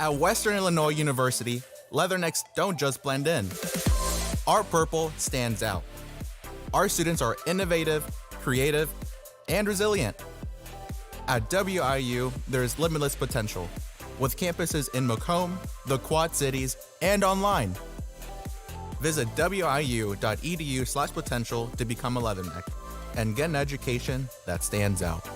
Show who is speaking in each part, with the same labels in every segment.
Speaker 1: At Western Illinois University, leathernecks don't just blend in. Our purple stands out. Our students are innovative, creative, and resilient. At WIU, there's limitless potential, with campuses in Macomb, the Quad Cities, and online. Visit wiu.edu/potential to become a leatherneck and get an education that stands out.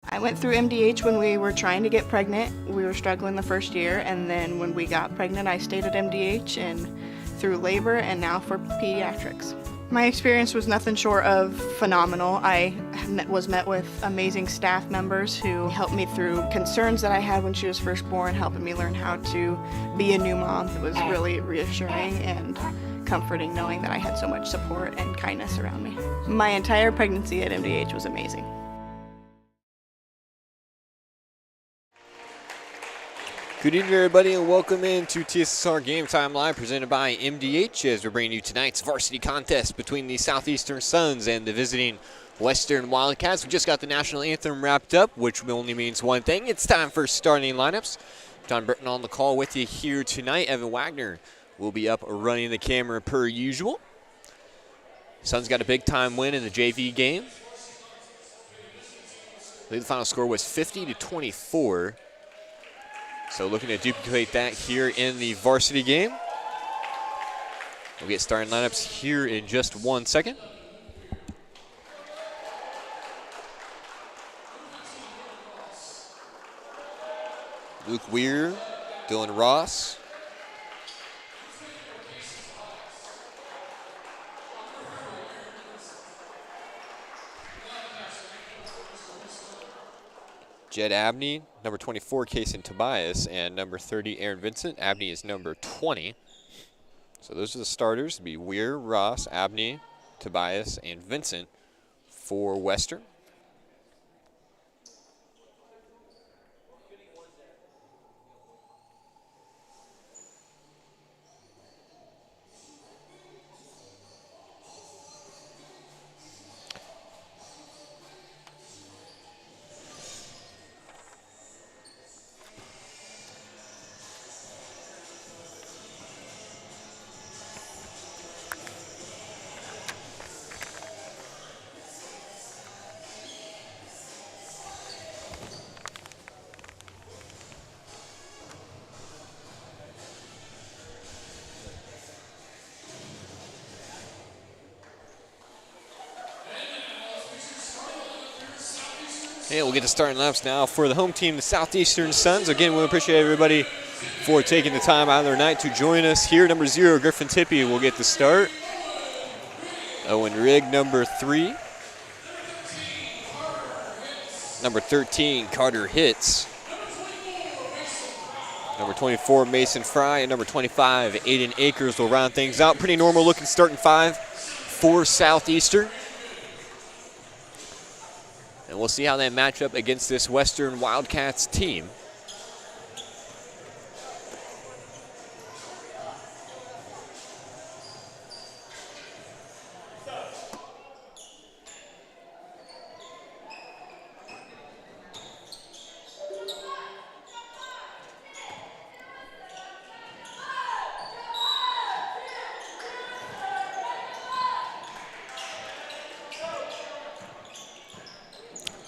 Speaker 2: I went through MDH when we were trying to get pregnant. We were struggling the first year, and then when we got pregnant, I stayed at MDH and through labor and now for pediatrics. My experience was nothing short of phenomenal. I was met with amazing staff members who helped me through concerns that I had when she was first born, helping me learn how to be a new mom. It was really reassuring and comforting knowing that I had so much support and kindness around me. My entire pregnancy at MDH was amazing.
Speaker 3: Good evening, everybody, and welcome into TSSR Game Time Live, presented by MDH, as we're bringing you tonight's varsity contest between the Southeastern Suns and the visiting Western Wildcats. We just got the national anthem wrapped up, which only means one thing. It's time for starting lineups. John Burton on the call with you here tonight. Evan Wagner will be up running the camera per usual. Suns got a big-time win in the JV game. I believe the final score was 50-24. So looking to duplicate that here in the varsity game. We'll get starting lineups here in just 1 second. Luke Weir, Dylan Ross. Jed Abney, number 24, Kason Tobias, and number 30, Aaron Vincent. Abney is number 20. So those are the starters. It'll be Weir, Ross, Abney, Tobias, and Vincent for Western. Yeah, we'll get to starting laps now for the home team, the Southeastern Suns. Again, we appreciate everybody for taking the time out of their night to join us here. Number 0, Griffin Tippie will get the start. Owen Rigg, number 3. Number 13, Carter Hitz. Number 24, Mason Fry. And number 25, Aiden Akers will round things out. Pretty normal looking starting 5 for Southeastern. And we'll see how they match up against this Western Wildcats team.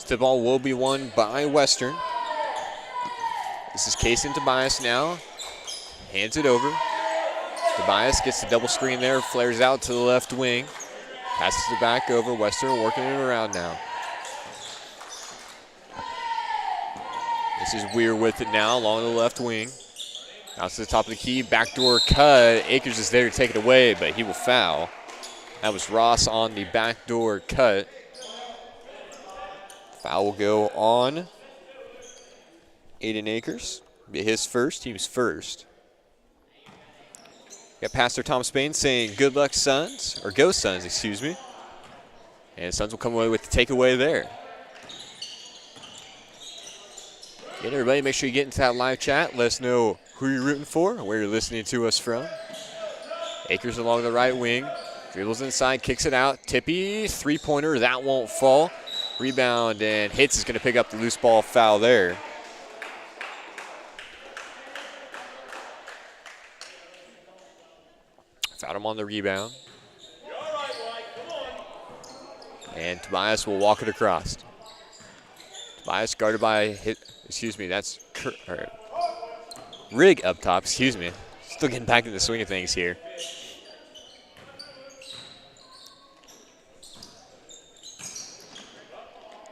Speaker 3: The ball will be won by Western. This is Kason Tobias now. Hands it over. Tobias gets the double screen there, flares out to the left wing. Passes it back over. Western working it around now. This is Weir with it now along the left wing. Out to the top of the key. Backdoor cut. Akers is there to take it away, but he will foul. That was Ross on the backdoor cut. Foul will go on Aiden Akers. Be his first, team's first. Got Pastor Tom Spain saying good luck, Suns, or go Suns, excuse me. And Suns will come away with the takeaway there. Again, everybody, make sure you get into that live chat. Let us know who you're rooting for and where you're listening to us from. Akers along the right wing. Dribbles inside, kicks it out. Tippie, three-pointer, that won't fall. Rebound, and Hitz is going to pick up the loose ball foul there. Fouled him on the rebound. And Tobias will walk it across. Tobias guarded by that's Rigg up top, Still getting back in the swing of things here.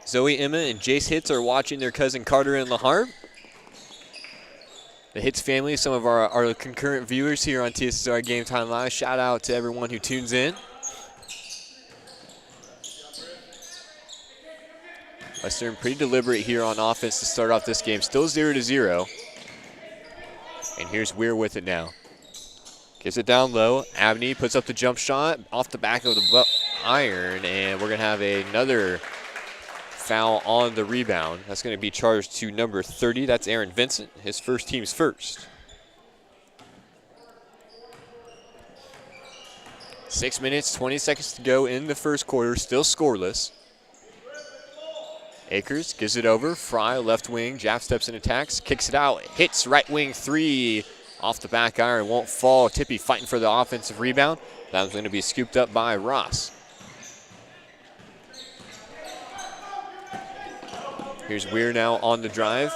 Speaker 3: Zoe, Emma, and Jace Hitz are watching their cousin Carter and LaHarp. The Hitz family, some of our concurrent viewers here on TSSR Game Time Live. Shout out to everyone who tunes in. Western pretty deliberate here on offense to start off this game. Still 0-0. And here's Weir with it now. Gives it down low. Abney puts up the jump shot off the back of the iron. And we're going to have another foul on the rebound. That's going to be charged to number 30. That's Aaron Vincent, his team's first. 6 minutes, 20 seconds to go in the first quarter. Still scoreless. Akers gives it over. Fry, left wing. Jap steps in, attacks. Kicks it out. Hits right wing three. Off the back iron. Won't fall. Tippy fighting for the offensive rebound. That was going to be scooped up by Ross. Here's Weir now on the drive.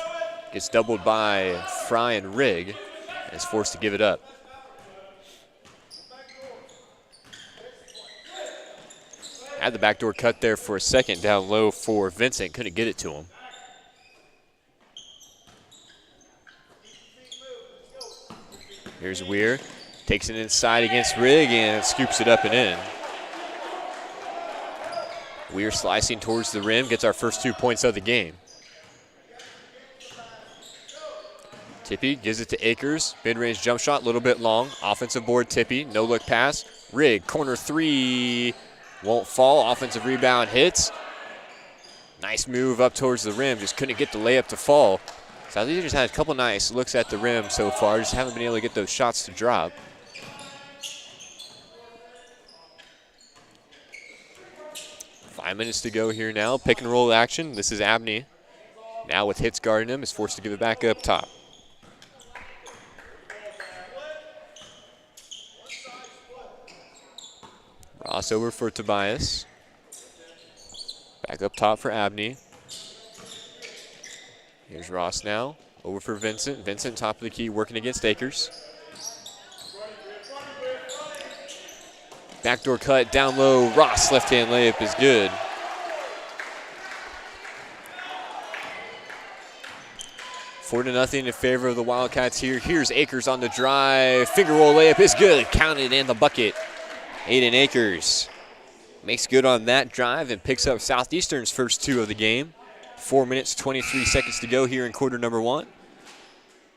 Speaker 3: Gets doubled by Fry and Rigg. And is forced to give it up. Had the backdoor cut there for a second down low for Vincent. Couldn't get it to him. Here's Weir. Takes it inside against Rigg and scoops it up and in. Weir slicing towards the rim. Gets our first 2 points of the game. Tippy gives it to Akers. Mid-range jump shot, a little bit long. Offensive board, Tippy. No look pass. Rigg, corner three. Won't fall. Offensive rebound hits. Nice move up towards the rim. Just couldn't get the layup to fall. Southeastern just had a couple nice looks at the rim so far. Just haven't been able to get those shots to drop. Five minutes to go here now. Pick and roll action. This is Abney. Now with Hitz guarding him, is forced to give it back up top. Ross over for Tobias. Back up top for Abney. Here's Ross now. Over for Vincent. Vincent top of the key working against Akers. Backdoor cut down low. Ross left-hand layup is good. Four to nothing in favor of the Wildcats here. Here's Akers on the drive. Finger roll layup is good. Counted in the bucket. Aiden Akers makes good on that drive and picks up Southeastern's first two of the game. 4 minutes, 23 seconds to go here in quarter number one.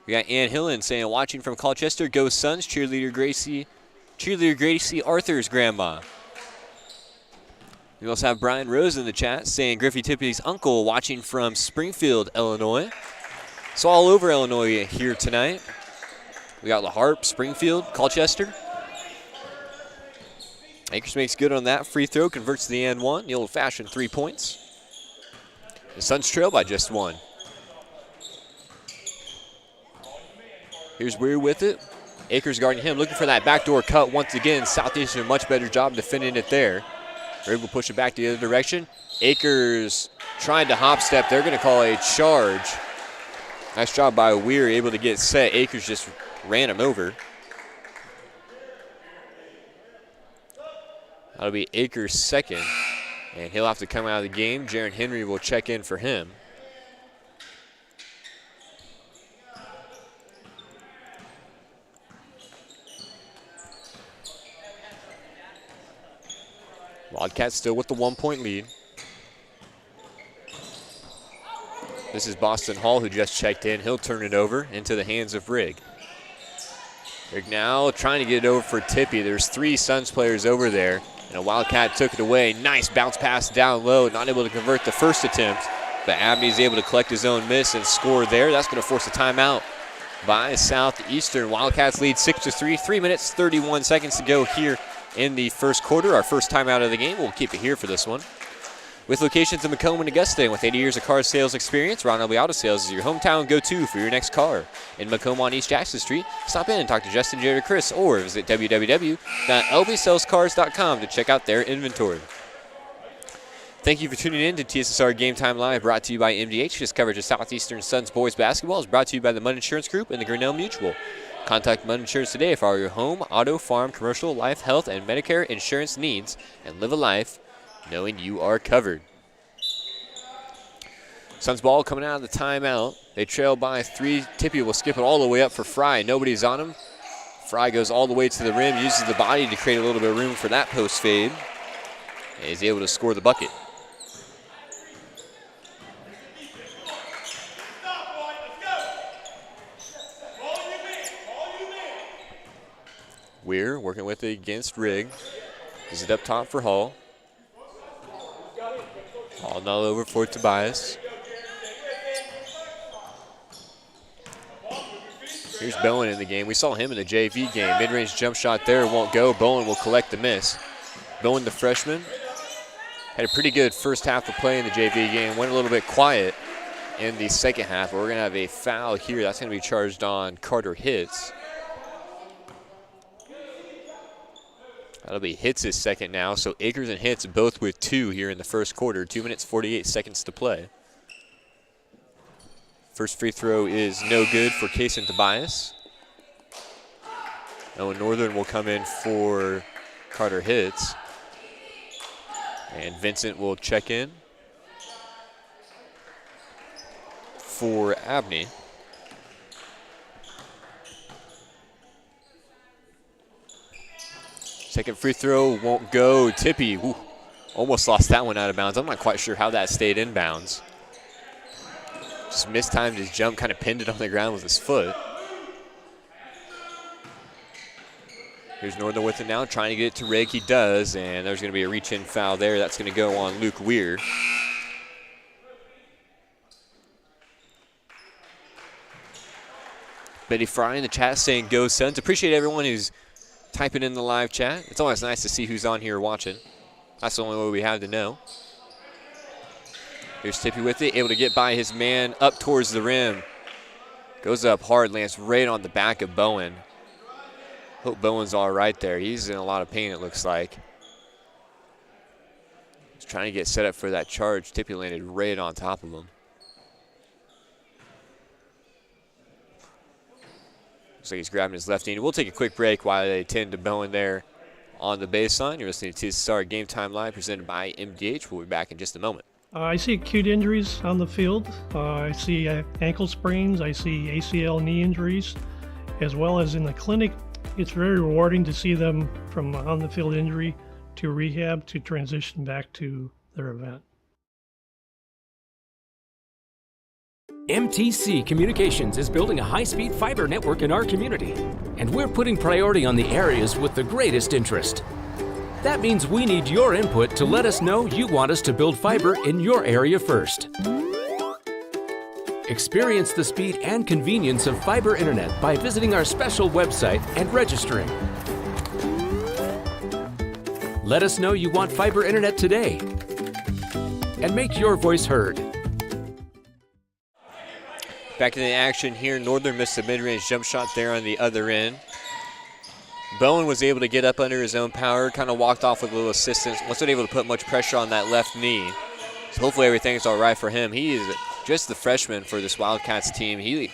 Speaker 3: We got Ann Hillen saying, watching from Colchester, go Suns, cheerleader Gracie Arthur's grandma. We also have Brian Rose in the chat saying Griffey Tippy's uncle watching from Springfield, Illinois. So all over Illinois here tonight. We got LaHarp, Springfield, Colchester. Akers makes good on that free throw, converts to the and one, the old-fashioned 3 points. The Suns trail by just one. Here's Weir with it. Akers guarding him, looking for that backdoor cut once again. Southeastern a much better job defending it there. They're able to push it back the other direction. Akers trying to hop step. They're going to call a charge. Nice job by Weir, able to get set. Akers just ran him over. That'll be Akers' second, and he'll have to come out of the game. Jaron Henry will check in for him. Wildcats still with the 1 point lead. This is Boston Hall who just checked in. He'll turn it over into the hands of Rigg. Rigg now trying to get it over for Tippy. There's 3 Suns players over there. And a Wildcat took it away. Nice bounce pass down low. Not able to convert the first attempt. But Abney's able to collect his own miss and score there. That's going to force a timeout by Southeastern. Wildcats lead 6-3. 3 minutes, 31 seconds to go here in the first quarter. Our first timeout of the game. We'll keep it here for this one. With locations in Macomb and Augusta, and with 80 years of car sales experience, Ron Elby Auto Sales is your hometown go-to for your next car. In Macomb on East Jackson Street, stop in and talk to Justin, Jared, or Chris, or visit www.lbsalescars.com to check out their inventory. Thank you for tuning in to TSSR Game Time Live, brought to you by MDH. This coverage of Southeastern Suns boys basketball is brought to you by the Mudd Insurance Group and the Grinnell Mutual. Contact Mudd Insurance today for all your home, auto, farm, commercial, life, health, and Medicare insurance needs, and live a life knowing you are covered. Suns ball coming out of the timeout. They trail by 3. Tippy will skip it all the way up for Fry. Nobody's on him. Fry goes all the way to the rim, uses the body to create a little bit of room for that post fade, and is able to score the bucket. Weir working with it against Rigg. Is it up top for Hall? Hall now over for Tobias. Here's Bowen in the game. We saw him in the JV game. Mid-range jump shot there, won't go. Bowen will collect the miss. Bowen, the freshman, had a pretty good first half of play in the JV game. Went a little bit quiet in the second half, but we're going to have a foul here. That's going to be charged on Carter Hitz. That'll be Hitz' second now, so Akers and Hitz both with 2 here in the first quarter. 2 minutes, 48 seconds to play. First free throw is no good for Kaysen Tobias. Owen Northern will come in for Carter Hitz. And Vincent will check in for Abney. Second free throw won't go. Tippy, almost lost that one out of bounds. I'm not quite sure how that stayed in bounds. Just mistimed his jump, kind of pinned it on the ground with his foot. Here's Northern with it now, trying to get it to Rigg. He does, and there's going to be a reach-in foul there. That's going to go on Luke Weir. Betty Fry in the chat saying, "Go Suns." Appreciate everyone who's typing in the live chat. It's always nice to see who's on here watching. That's the only way we have to know. Here's Tippy with it, able to get by his man up towards the rim. Goes up hard, lands right on the back of Bowen. Hope Bowen's all right there. He's in a lot of pain, it looks like. He's trying to get set up for that charge. Tippy landed right on top of him. Looks like he's grabbing his left knee. We'll take a quick break while they tend to Bowen there on the baseline. You're listening to TSSR Game Time Live presented by MDH. We'll be back in just a moment.
Speaker 4: I see acute injuries on the field. I see ankle sprains. I see ACL knee injuries, as well as in the clinic. It's very rewarding to see them from on the field injury to rehab to transition back to their event.
Speaker 5: MTC Communications is building a high-speed fiber network in our community, and we're putting priority on the areas with the greatest interest. That means we need your input to let us know you want us to build fiber in your area first. Experience the speed and convenience of fiber internet by visiting our special website and registering. Let us know you want fiber internet today, and make your voice heard.
Speaker 3: Back to the action here. Northern missed a mid-range jump shot there on the other end. Bowen was able to get up under his own power, kind of walked off with a little assistance. Wasn't able to put much pressure on that left knee. So hopefully everything's all right for him. He is just the freshman for this Wildcats team. He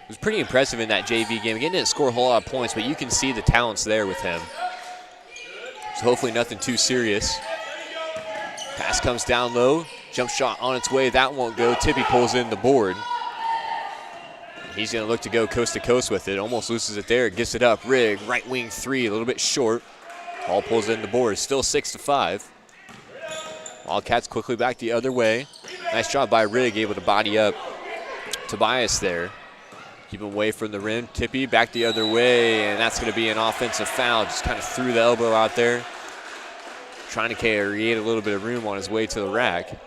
Speaker 3: was pretty impressive in that JV game. Again, didn't score a whole lot of points, but you can see the talents there with him. So hopefully nothing too serious. Pass comes down low. Jump shot on its way. That won't go. Tippy pulls in the board. He's going to look to go coast to coast with it. Almost loses it there. Gets it up. Rigg, right wing three, a little bit short. Hall pulls in the board. Still 6-5. Wildcats quickly back the other way. Nice job by Rigg, able to body up Tobias there. Keep him away from the rim. Tippy back the other way, and that's going to be an offensive foul. Just kind of threw the elbow out there. Trying to create a little bit of room on his way to the rack.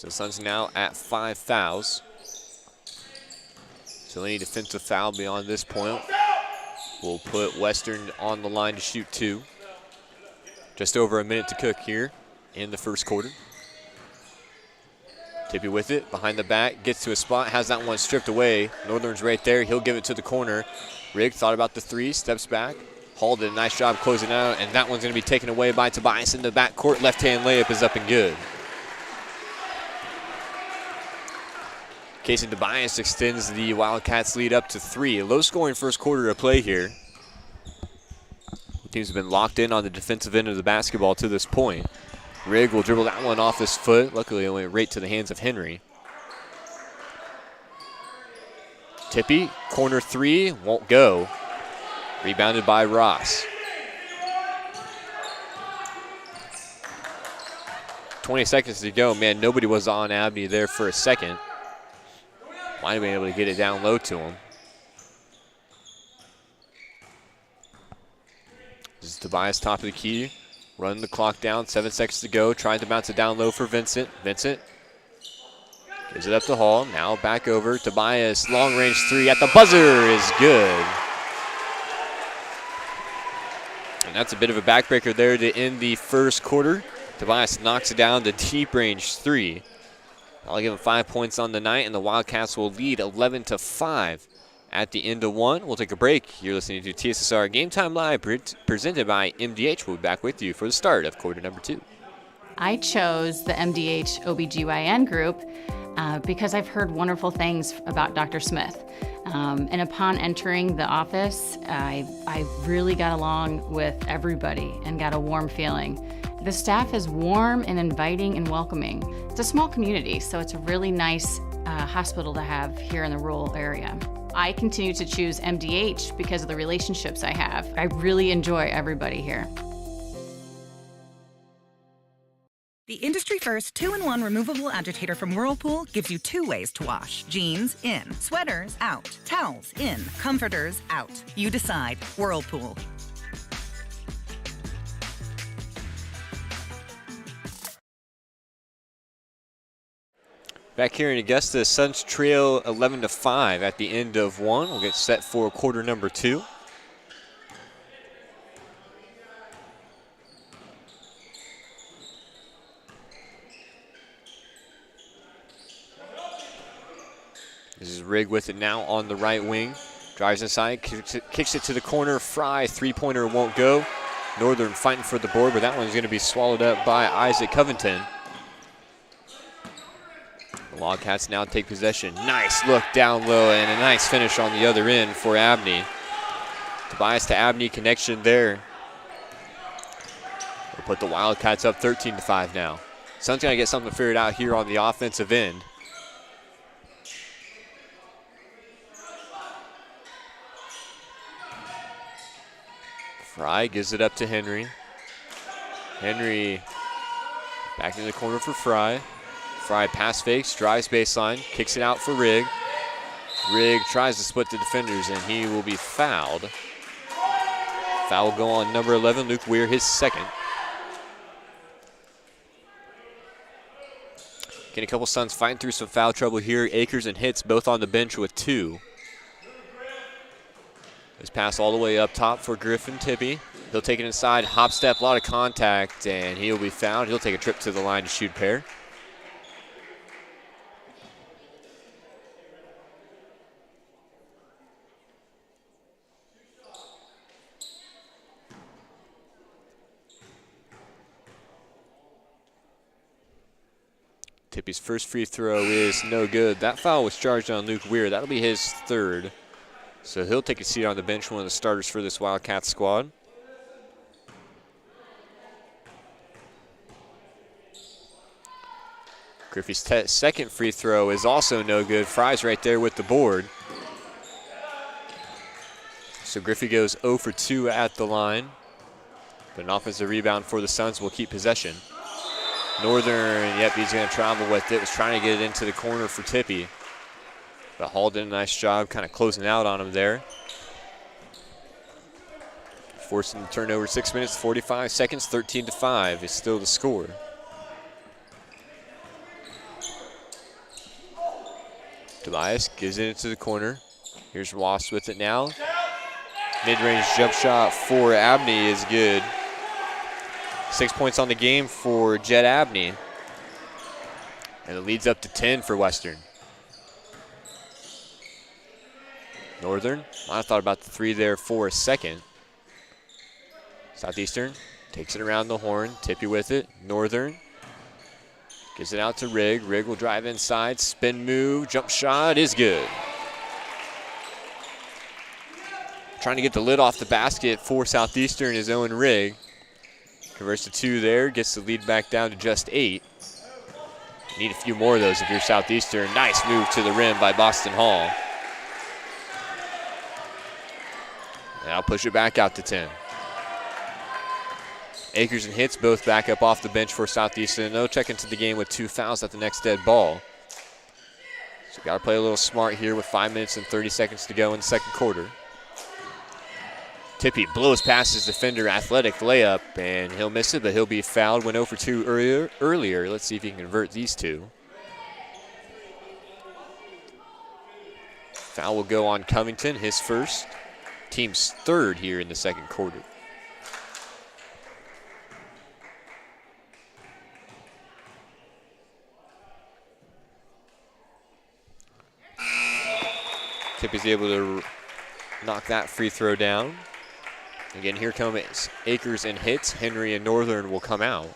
Speaker 3: So the Suns now at 5 fouls. So any defensive foul beyond this point will put Western on the line to shoot 2. Just over a minute to cook here in the first quarter. Tippy with it, behind the back, gets to a spot, has that one stripped away. Northern's right there, he'll give it to the corner. Rigg thought about the 3, steps back. Hall did a nice job closing out, and that one's gonna be taken away by Tobias in the backcourt. Left-hand layup is up and good. Casey Tobias extends the Wildcats lead up to 3. A low-scoring first quarter of play here. The teams have been locked in on the defensive end of the basketball to this point. Rigg will dribble that one off his foot. Luckily, it went right to the hands of Henry. Tippy, corner 3, won't go. Rebounded by Ross. 20 seconds to go. Man, nobody was on Abney there for a second. Might have been able to get it down low to him. This is Tobias, top of the key. Running the clock down, 7 seconds to go. Trying to bounce it down low for Vincent. Vincent gives it up to Hall. Now back over. Tobias, long range 3 at the buzzer is good. And that's a bit of a backbreaker there to end the first quarter. Tobias knocks it down to deep range 3. I'll give him 5 points on the night, and the Wildcats will lead 11-5 at the end of 1. We'll take a break. You're listening to TSSR Game Time Live, presented by MDH. We'll be back with you for the start of quarter number 2.
Speaker 6: I chose the MDH OBGYN group because I've heard wonderful things about Dr. Smith. And upon entering the office, I really got along with everybody and got a warm feeling. The staff is warm and inviting and welcoming. It's a small community, so it's a really nice hospital to have here in the rural area. I continue to choose MDH because of the relationships I have. I really enjoy everybody here.
Speaker 7: The industry-first 2-in-1 removable agitator from Whirlpool gives you 2 ways to wash. Jeans, in. Sweaters, out. Towels, in. Comforters, out. You decide. Whirlpool.
Speaker 3: Back here in Augusta, Suns trail 11-5 at the end of 1. We'll get set for quarter number 2. This is Rigg with it now on the right wing. Drives inside, kicks it to the corner. Fry, 3-pointer won't go. Northern fighting for the board, but that one's going to be swallowed up by Isaac Covington. The Wildcats now take possession. Nice look down low and a nice finish on the other end for Abney. Tobias to Abney connection there. We'll put the Wildcats up 13-5 now. Suns going to get something figured out here on the offensive end. Fry gives it up to Henry. Henry back in the corner for Fry. Fry pass fakes, drives baseline, kicks it out for Rigg. Rigg tries to split the defenders, and he will be fouled. Foul will go on number 11, Luke Weir, his second. Getting a couple Suns fighting through some foul trouble here. Akers and Hitz both on the bench with 2. This pass all the way up top for Griffin Tippy. He'll take it inside, hop step, a lot of contact, and he'll be fouled. He'll take a trip to the line to shoot pair. Tippy's first free throw is no good. That foul was charged on Luke Weir. That'll be his 3rd. So he'll take a seat on the bench, one of the starters for this Wildcat squad. Griffey's second free throw is also no good. Fry's right there with the board. So Griffey goes 0 for 2 at the line. But an offensive rebound for the Suns will keep possession. Northern, yep, he's going to travel with it. Was trying to get it into the corner for Tippy. But Hall did a nice job kind of closing out on him there. Forcing the turnover, 6 minutes, 45 seconds, 13-5 is still the score. Tobias gives it into the corner. Here's Ross with it now. Mid-range jump shot for Abney is good. 6 points on the game for Jed Abney. And it leads up to 10 for Western. Northern, might have thought about the three there for a second. Southeastern takes it around the horn. Tippy with it. Northern gives it out to Rigg. Rigg will drive inside. Spin move. Jump shot is good. Trying to get the lid off the basket for Southeastern is Owen Rigg. Converts to 2 there. Gets the lead back down to just 8. Need a few more of those if you're Southeastern. Nice move to the rim by Boston Hall. And I'll push it back out to 10. Akers and Hitz both back up off the bench for Southeastern. No check into the game with 2 fouls at the next dead ball. So got to play a little smart here with 5 minutes and 30 seconds to go in the second quarter. Tippy blows past his defender, athletic layup, and he'll miss it, but he'll be fouled. Went 0 for 2 earlier. Let's see if he can convert these two. Foul will go on Covington, his first. Team's third here in the second quarter. Tippy's able to knock that free throw down. Again, here comes Akers and Hitz. Henry and Northern will come out.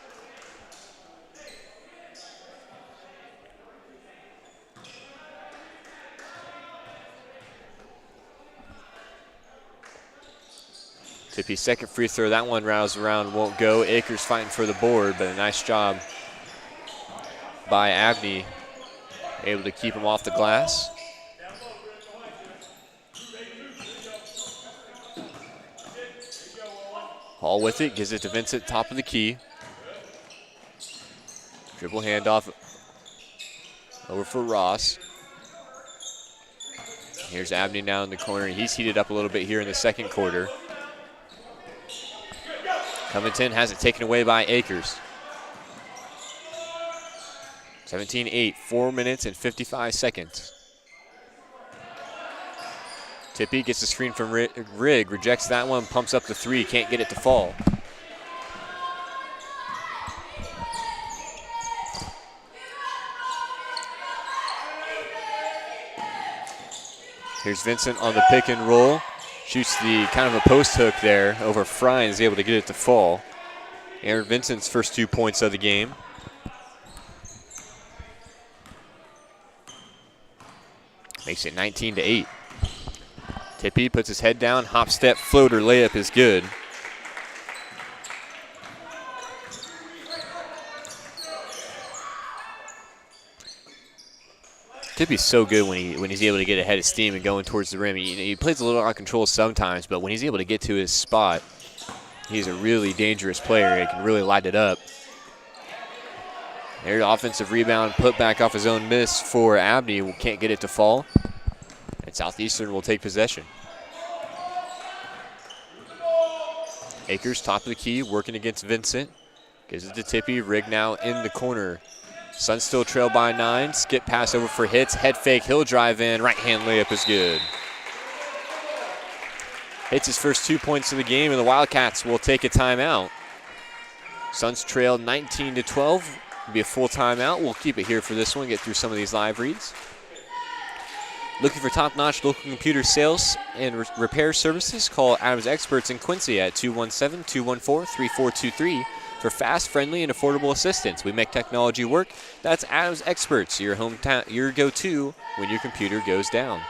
Speaker 3: Tippy's second free throw, that one roused around, won't go. Akers fighting for the board, but a nice job by Abney, able to keep him off the glass. Hall with it, gives it to Vincent, top of the key. Dribble handoff over for Ross. Here's Abney now in the corner. He's heated up a little bit here in the second quarter. Covington has it taken away by Akers. 17-8, 4 minutes and 55 seconds. Tippy gets the screen from Rigg, rejects that one, pumps up the three, can't get it to fall. Here's Vincent on the pick and roll. Shoots the kind of a post hook there over Fry and is able to get it to fall. Aaron Vincent's first 2 points of the game. Makes it 19-8. Tippy puts his head down, hop step, floater, layup is good. Tippy's so good when he's able to get ahead of steam and going towards the rim. He plays a little out of control sometimes, but when he's able to get to his spot, he's a really dangerous player. He can really light it up. There's offensive rebound, put back off his own miss for Abney. Can't get it to fall. And Southeastern will take possession. Akers, top of the key, working against Vincent. Gives it to Tippy. Rigg now in the corner. Suns still trail by 9. Skip pass over for Hitz. Head fake, he'll drive in. Right hand layup is good. Hitz his first 2 points of the game, and the Wildcats will take a timeout. Suns trail 19-12. Be a full timeout. We'll keep it here for this one, get through some of these live reads. Looking for top-notch local computer sales and repair services? Call Adams Experts in Quincy at 217-214-3423 for fast, friendly, and affordable assistance. We make technology work. That's Adams Experts, your hometown, your go-to when your computer goes down.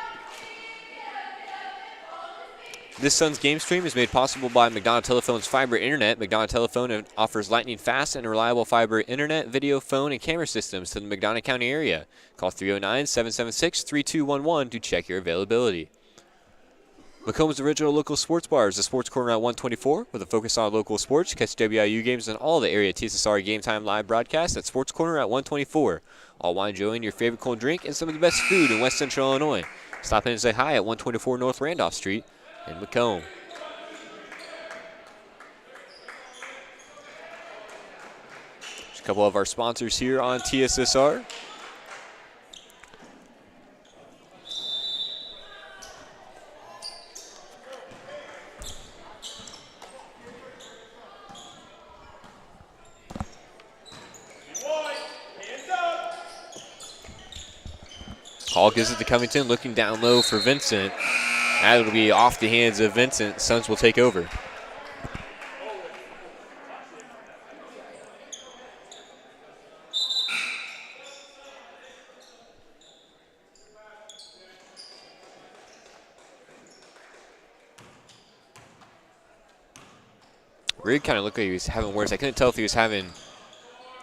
Speaker 3: This Suns game stream is made possible by McDonough Telephone's fiber internet. McDonough Telephone offers lightning fast and reliable fiber internet, video, phone, and camera systems to the McDonough County area. Call 309-776-3211 to check your availability. Macomb's original local sports bar is the Sports Corner at 124 with a focus on local sports. Catch WIU games and all the area TSSR Game Time live broadcasts at Sports Corner at 124. All while enjoying your favorite cold drink and some of the best food in West Central Illinois. Stop in and say hi at 124 North Randolph Street in Macomb. There's a couple of our sponsors here on TSSR. Hall gives it to Covington, looking down low for Vincent. That'll be off the hands of Vincent. Suns will take over. Reed kind of looked like he was having words. I couldn't tell if he was having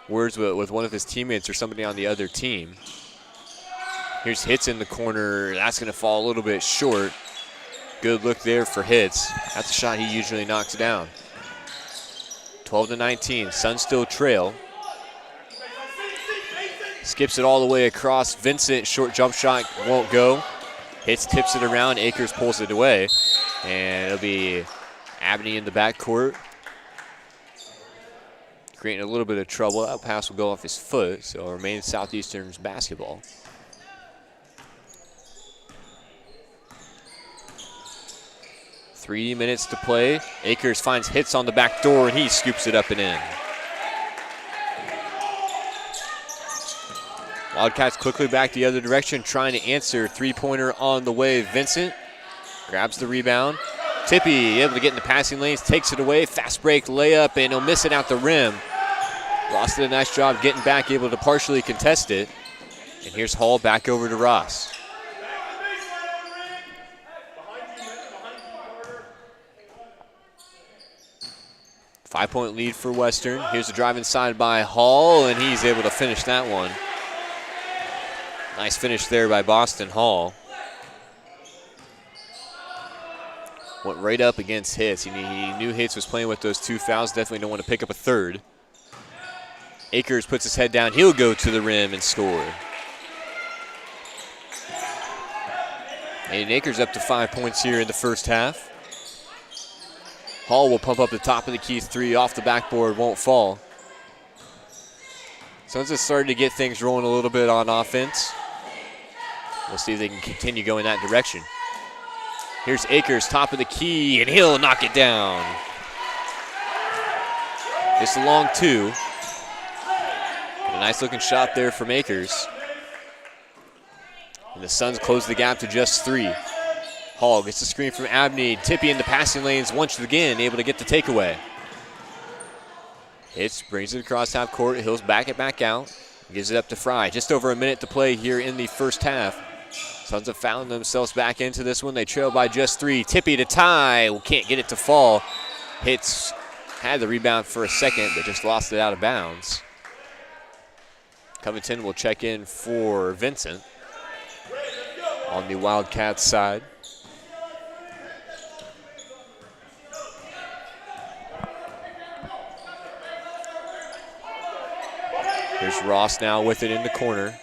Speaker 3: words with one of his teammates or somebody on the other team. Here's Hits in the corner. That's going to fall a little bit short. Good look there for Hits. That's a shot he usually knocks down. 12-19. Suns still trail. Skips it all the way across. Vincent, short jump shot won't go. Hits, tips it around. Akers pulls it away. And it'll be Abney in the backcourt, creating a little bit of trouble. That pass will go off his foot, so it remains Southeastern's basketball. Three minutes to play. Akers finds Hits on the back door, and he scoops it up and in. Wildcats quickly back the other direction, trying to answer. Three-pointer on the way. Vincent grabs the rebound. Tippy able to get in the passing lanes, takes it away. Fast break layup, and he'll miss it out the rim. Ross did a nice job getting back, able to partially contest it. And here's Hall back over to Ross. Five-point lead for Western. Here's the drive inside by Hall, and he's able to finish that one. Nice finish there by Boston Hall. Went right up against Hits. He knew Hits was playing with those two fouls. Definitely don't want to pick up a third. Akers puts his head down. He'll go to the rim and score. And Akers up to 5 points here in the first half. Hall will pump up the top of the key three off the backboard, won't fall. Suns have started to get things rolling a little bit on offense. We'll see if they can continue going that direction. Here's Akers, top of the key, and he'll knock it down. Just a long two. A nice looking shot there from Akers. And the Suns close the gap to just three. Hall gets the screen from Abney. Tippy in the passing lanes once again, able to get the takeaway. Hits, brings it across half court. Hill's back it back out. Gives it up to Fry. Just over a minute to play here in the first half. Suns have found themselves back into this one. They trail by just three. Tippy to tie. Can't get it to fall. Hits, had the rebound for a second, but just lost it out of bounds. Covington will check in for Vincent on the Wildcats side. Here's Ross now with it in the corner.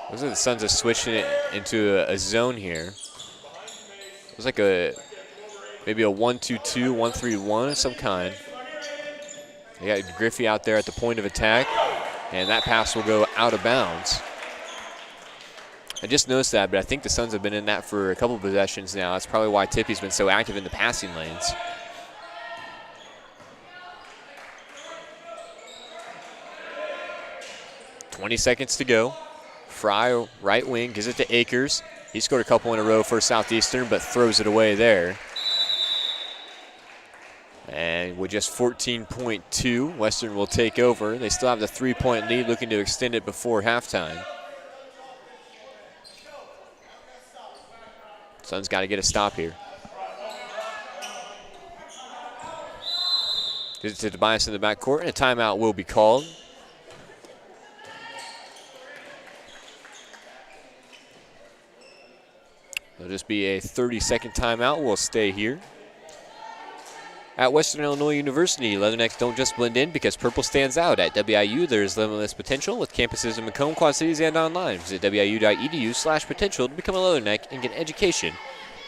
Speaker 3: Looks like the Suns are switching it into a zone here. Looks like maybe a 1-2-2, 1-3-1 of some kind. They got Griffey out there at the point of attack, and that pass will go out of bounds. I just noticed that, but I think the Suns have been in that for a couple possessions now. That's probably why Tippy's been so active in the passing lanes. .20 seconds to go. Fry, right wing, gives it to Akers. He scored a couple in a row for Southeastern, but throws it away there. And with just 14.2, Western will take over. They still have the 3-point lead, looking to extend it before halftime. Suns got to get a stop here. Gives it to Tobias in the backcourt, and a timeout will be called. It'll just be a 30-second timeout. We'll stay here. At Western Illinois University, Leathernecks don't just blend in because purple stands out. At WIU, there's limitless potential with campuses in Macomb, Quad Cities, and online. Visit wiu.edu/potential to become a Leatherneck and get an education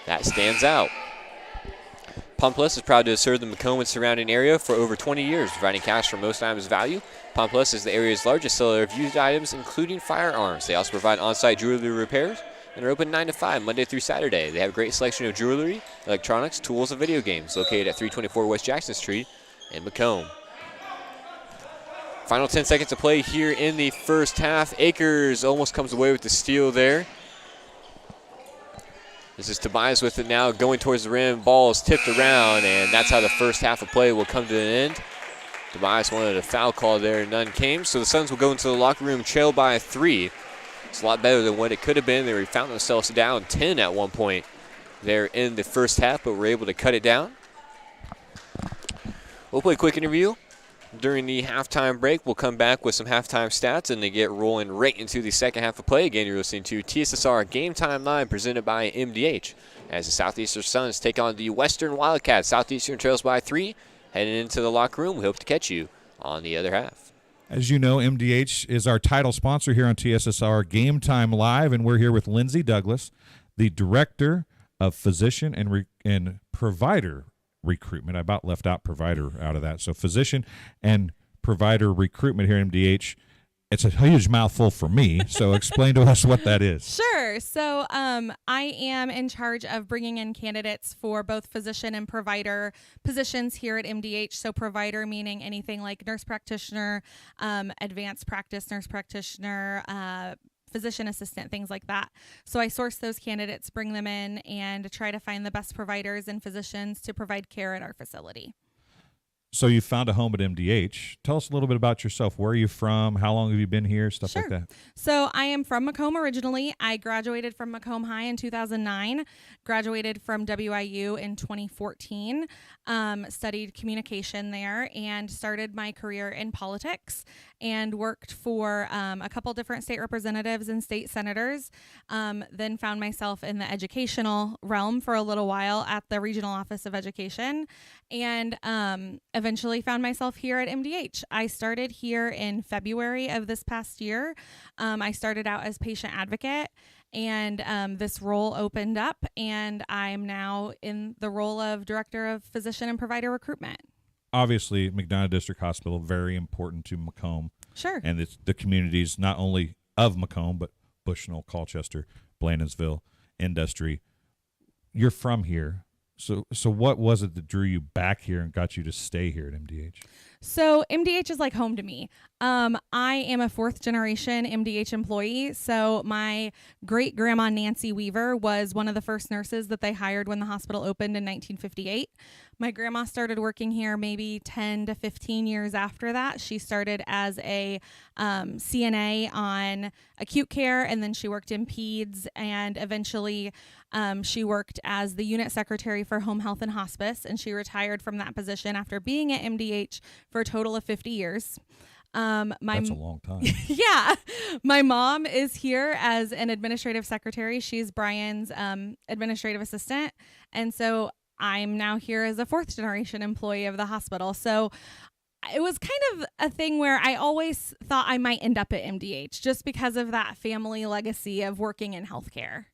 Speaker 3: that stands out. Pumplus is proud to serve the Macomb and surrounding area for over 20 years, providing cash for most items of value. Pumplus is the area's largest seller of used items, including firearms. They also provide on-site jewelry repairs and are open 9 to 5, Monday through Saturday. They have a great selection of jewelry, electronics, tools, and video games located at 324 West Jackson Street in Macomb. Final 10 seconds to play here in the first half. Akers almost comes away with the steal there. This is Tobias with it now, going towards the rim. Ball is tipped around, and that's how the first half of play will come to an end. Tobias wanted a foul call there, none came. So the Suns will go into the locker room trailed by 3. It's a lot better than what it could have been. They found themselves down 10 at one point there in the first half, but were able to cut it down. We'll play a quick interview during the halftime break. We'll come back with some halftime stats and they get rolling right into the second half of play. Again, you're listening to TSSR Game Time Live presented by MDH as the Southeastern Suns take on the Western Wildcats. Southeastern trails by 3. Heading into the locker room, we hope to catch you on the other half.
Speaker 8: As you know, MDH is our title sponsor here on TSSR Game Time Live, and we're here with Lindsay Douglas, the Director of Physician and Provider Recruitment. I about left out provider out of that. So physician and provider recruitment here at MDH. It's a huge mouthful for me, so explain to us what that is.
Speaker 9: Sure. So I am in charge of bringing in candidates for both physician and provider positions here at MDH. So provider meaning anything like nurse practitioner, advanced practice nurse practitioner, physician assistant, things like that. So I source those candidates, bring them in, and try to find the best providers and physicians to provide care at our facility.
Speaker 8: So you found a home at MDH. Tell us a little bit about yourself. Where are you from? How long have you been here? Stuff
Speaker 9: Sure.
Speaker 8: like that.
Speaker 9: So I am from Macomb originally. I graduated from Macomb High in 2009, graduated from WIU in 2014, studied communication there, and started my career in politics and worked for a couple different state representatives and state senators. Then found myself in the educational realm for a little while at the Regional Office of Education, and eventually found myself here at MDH. I started here in February of this past year. I started out as patient advocate, and this role opened up, and I'm now in the role of Director of Physician and Provider Recruitment.
Speaker 8: Obviously, McDonough District Hospital, very important to Macomb.
Speaker 9: Sure.
Speaker 8: And it's the communities not only of Macomb, but Bushnell, Colchester, Blandonsville, Industry. You're from here. So what was it that drew you back here and got you to stay here at MDH?
Speaker 9: So MDH is like home to me. I am a 4th generation MDH employee. So my great grandma Nancy Weaver was one of the first nurses that they hired when the hospital opened in 1958. My grandma started working here maybe 10 to 15 years after that. She started as a CNA on acute care, and then she worked in peds, and eventually she worked as the unit secretary for home health and hospice, and she retired from that position after being at MDH for a total of 50 years.
Speaker 8: That's a long time.
Speaker 9: Yeah. My mom is here as an administrative secretary. She's Brian's administrative assistant. And so I'm now here as a 4th generation employee of the hospital. So it was kind of a thing where I always thought I might end up at MDH just because of that family legacy of working in healthcare.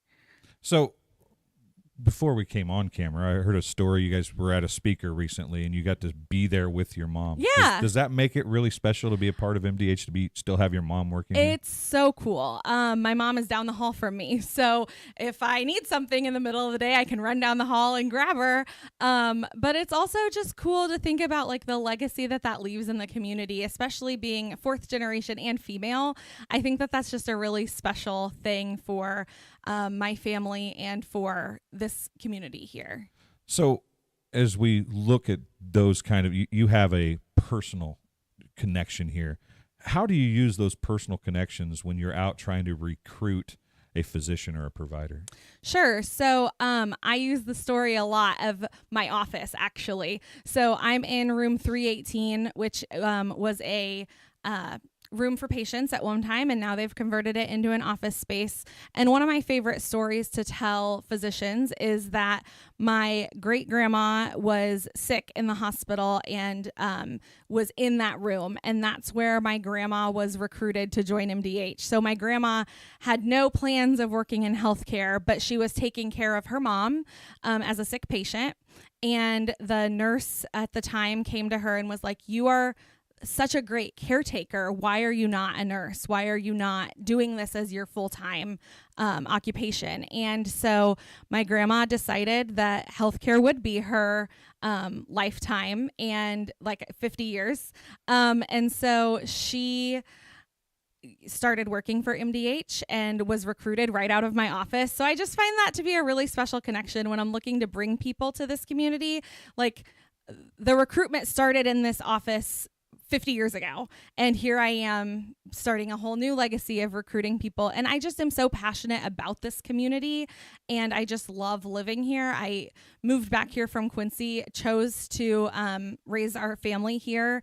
Speaker 8: So before we came on camera, I heard a story. You guys were at a speaker recently, and you got to be there with your mom.
Speaker 9: Yeah.
Speaker 8: Does that make it really special to be a part of MDH, to still have your mom working here?
Speaker 9: It's so cool. My mom is down the hall from me. So if I need something in the middle of the day, I can run down the hall and grab her. But it's also just cool to think about like the legacy that leaves in the community, especially being 4th generation and female. I think that's just a really special thing for my family and for this community here.
Speaker 8: So as we look at those kind of, you have a personal connection here. How do you use those personal connections when you're out trying to recruit a physician or a provider?
Speaker 9: Sure. So I use the story a lot of my office, actually. So I'm in room 318, which was a room for patients at one time, and now they've converted it into an office space. And one of my favorite stories to tell physicians is that my great grandma was sick in the hospital and was in that room, and that's where my grandma was recruited to join MDH. So my grandma had no plans of working in healthcare, but she was taking care of her mom as a sick patient, and the nurse at the time came to her and was like, "You are such a great caretaker. Why are you not a nurse? Why are you not doing this as your full-time occupation? And so my grandma decided that healthcare would be her lifetime and like 50 years. And so she started working for MDH and was recruited right out of my office. So I just find that to be a really special connection when I'm looking to bring people to this community. Like, the recruitment started in this office 50 years ago, and here I am starting a whole new legacy of recruiting people. And I just am so passionate about this community, and I just love living here. I moved back here from Quincy, chose to raise our family here,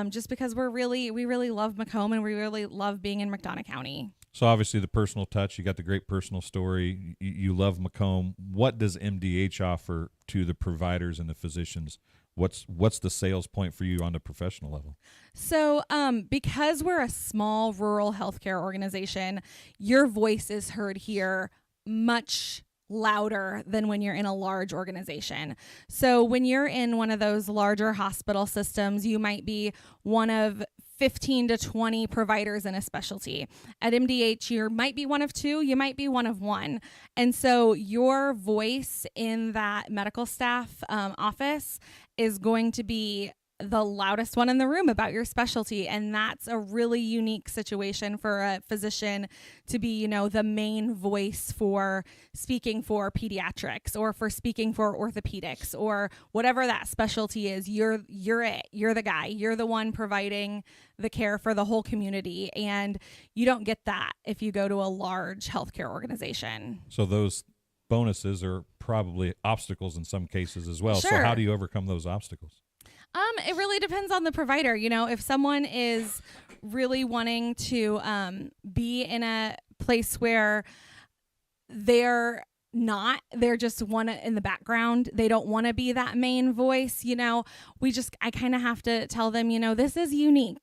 Speaker 9: just because we really love Macomb, and we really love being in McDonough County.
Speaker 8: So obviously the personal touch, you got the great personal story. You love Macomb. What does MDH offer to the providers and the physicians? What's the sales point for you on the professional level?
Speaker 9: So because we're a small rural healthcare organization, your voice is heard here much louder than when you're in a large organization. So when you're in one of those larger hospital systems, you might be one of 15 to 20 providers in a specialty. At MDH, you might be one of 2, you might be one of 1. And so your voice in that medical staff office is going to be the loudest one in the room about your specialty. And that's a really unique situation for a physician to be, the main voice for speaking for pediatrics or for speaking for orthopedics or whatever that specialty is. You're it. You're the guy. You're the one providing the care for the whole community. And you don't get that if you go to a large healthcare organization.
Speaker 8: So those bonuses are probably obstacles in some cases as well.
Speaker 9: Sure.
Speaker 8: So how do you overcome those obstacles?
Speaker 9: It really depends on the provider. If someone is really wanting to be in a place where they're just in the background, they don't want to be that main voice, I kind of have to tell them, this is unique.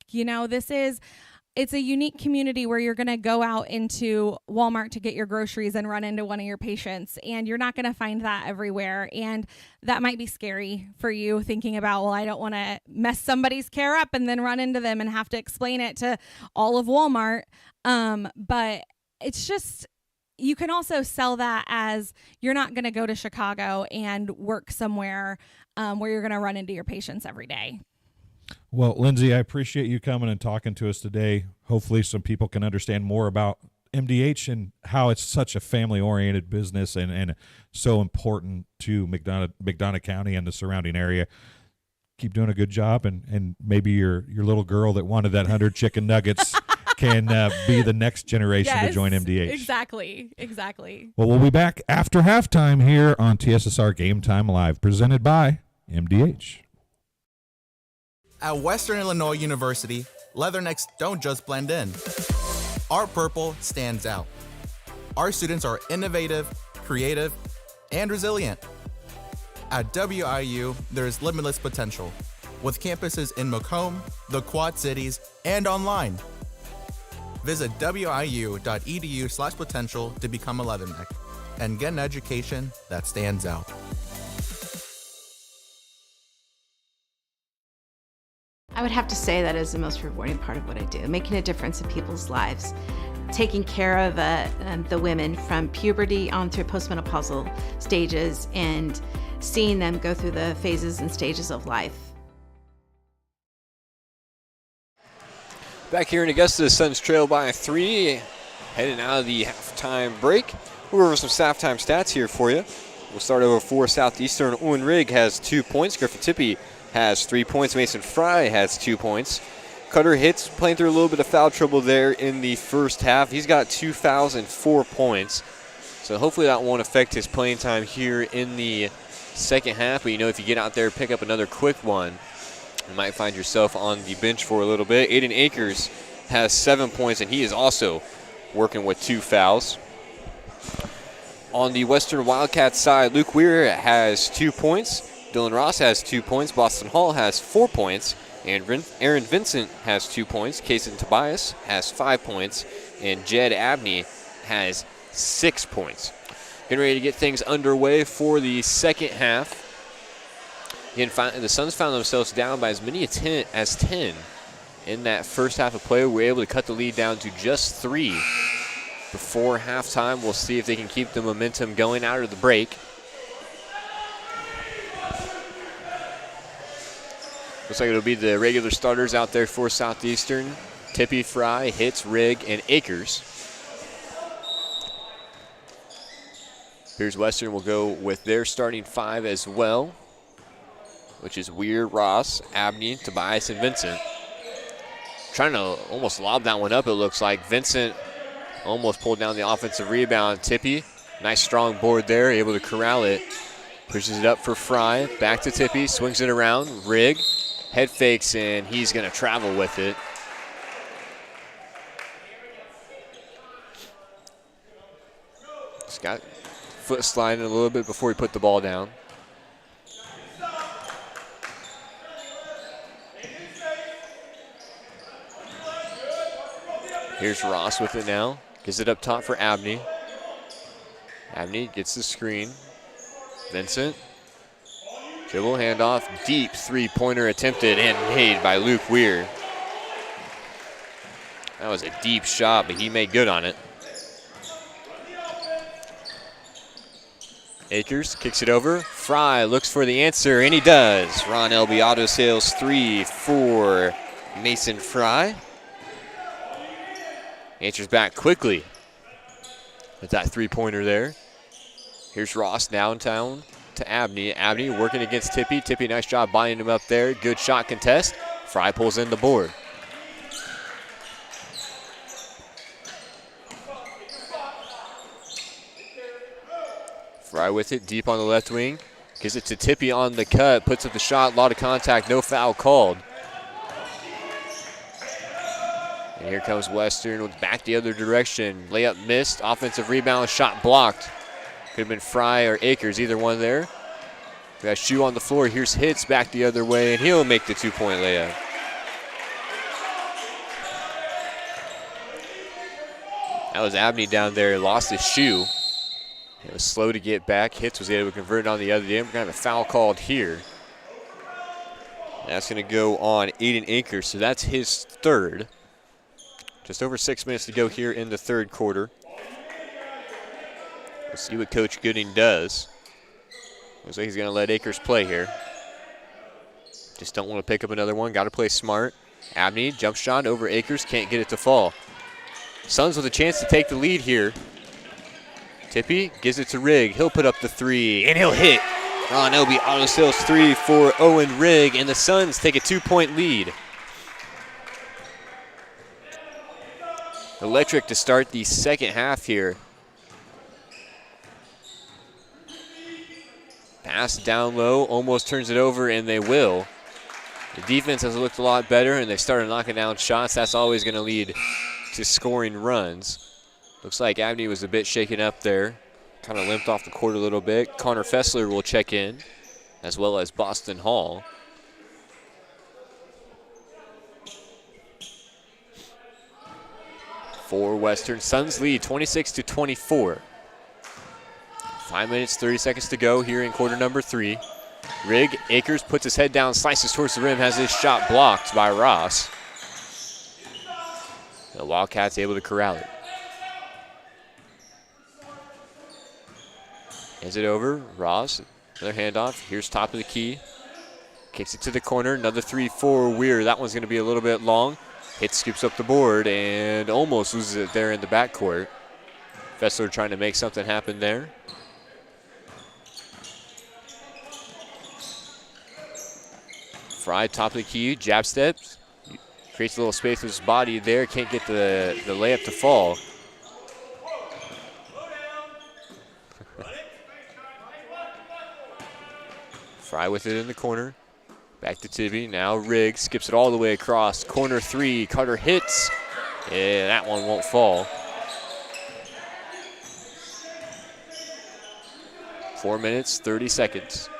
Speaker 9: It's a unique community where you're going to go out into Walmart to get your groceries and run into one of your patients, and you're not going to find that everywhere. And that might be scary for you, thinking about, well, I don't want to mess somebody's care up and then run into them and have to explain it to all of Walmart. But it's just, you can also sell that as you're not going to go to Chicago and work somewhere where you're going to run into your patients every day.
Speaker 8: Well, Lindsay, I appreciate you coming and talking to us today. Hopefully some people can understand more about MDH and how it's such a family-oriented business and so important to McDonough County and the surrounding area. Keep doing a good job, and maybe your little girl that wanted that 100 chicken nuggets can be the next generation to join MDH.
Speaker 9: Exactly.
Speaker 8: Well, we'll be back after halftime here on TSSR Game Time Live, presented by MDH.
Speaker 1: At Western Illinois University, leathernecks don't just blend in. Our purple stands out. Our students are innovative, creative, and resilient. At WIU, there is limitless potential, with campuses in Macomb, the Quad Cities, and online. Visit wiu.edu/potential to become a leatherneck and get an education that stands out.
Speaker 10: I would have to say that is the most rewarding part of what I do, making a difference in people's lives, taking care of the women from puberty on through postmenopausal stages and seeing them go through the phases and stages of life.
Speaker 3: Back here in Augusta, the Suns trail by 3, heading out of the halftime break. We'll go over some halftime stats here for you. We'll start over for Southeastern. Owen Rigg has 2 points. Griffin Tippie has 3 points. Mason Fry has 2 points. Cutter Hits playing through a little bit of foul trouble there in the first half. He's got 2 fouls and 4 points. So hopefully that won't affect his playing time here in the second half. But if you get out there, pick up another quick one, you might find yourself on the bench for a little bit. Aiden Akers has 7 points, and he is also working with 2 fouls. On the Western Wildcats side, Luke Weir has 2 points. Dylan Ross has 2 points. Boston Hall has 4 points. And Aaron Vincent has 2 points. Kason Tobias has 5 points. And Jed Abney has 6 points. Getting ready to get things underway for the second half. Again, the Suns found themselves down by as many as 10 in that first half of play. We were able to cut the lead down to just 3 before halftime. We'll see if they can keep the momentum going out of the break. Looks like it'll be the regular starters out there for Southeastern. Tippy, Fry, Hitz, Rigg, and Akers. Here's Western will go with their starting 5 as well, which is Weir, Ross, Abney, Tobias, and Vincent. Trying to almost lob that one up, it looks like. Vincent almost pulled down the offensive rebound. Tippy, nice strong board there, able to corral it. Pushes it up for Fry, back to Tippy, swings it around. Rigg, head fakes, and he's going to travel with it. Just got foot sliding a little bit before he put the ball down. Here's Ross with it now. Gives it up top for Abney. Abney gets the screen. Vincent. Dribble, handoff, deep three-pointer attempted and made by Luke Weir. That was a deep shot, but he made good on it. Akers kicks it over. Fry looks for the answer, and he does. Ron Elby Auto Sales 3 for Mason Fry. Answers back quickly with that three-pointer there. Here's Ross downtown to Abney. Abney working against Tippy. Tippy, nice job binding him up there. Good shot contest. Fry pulls in the board. Fry with it, deep on the left wing. Gives it to Tippy on the cut. Puts up the shot, a lot of contact, no foul called. And here comes Western with back the other direction. Layup missed, offensive rebound, shot blocked. Could have been Fry or Akers, either one there. We got Shoe on the floor. Here's Hitz back the other way, and he'll make the two-point layup. That was Abney down there, lost his shoe. It was slow to get back. Hitz was able to convert it on the other end. We're going to have a foul called here. That's going to go on Aiden Akers, so that's his third. Just over 6 minutes to go here in the third quarter. We'll see what Coach Gooding does. Looks like he's going to let Akers play here. Just don't want to pick up another one. Got to play smart. Abney, jump shot over Akers. Can't get it to fall. Suns with a chance to take the lead here. Tippy gives it to Rigg. He'll put up the three, and he'll hit. Ron Elby Auto Sales 3 for Owen Rigg, and the Suns take a 2-point lead. Electric to start the second half here. Pass down low, almost turns it over, and they will. The defense has looked a lot better, and they started knocking down shots. That's always going to lead to scoring runs. Looks like Abney was a bit shaken up there. Kind of limped off the court a little bit. Connor Fessler will check in, as well as Boston Hall. For Western, Suns lead 26-24. 5 minutes, 30 seconds to go here in quarter number 3. Rigg, Akers puts his head down, slices towards the rim, has his shot blocked by Ross. The Wildcats able to corral it. Hands it over, Ross, another handoff. Here's top of the key. Kicks it to the corner, another 3 for Weir. That one's gonna be a little bit long. Hitz scoops up the board and almost loses it there in the backcourt. Fessler trying to make something happen there. Fry, top of the key, jab steps. Creates a little space with his body there. Can't get the layup to fall. Fry with it in the corner. Back to Tippy. Now Rigg skips it all the way across. Corner 3. Carter hits. Yeah, that one won't fall. 4 minutes, 30 seconds.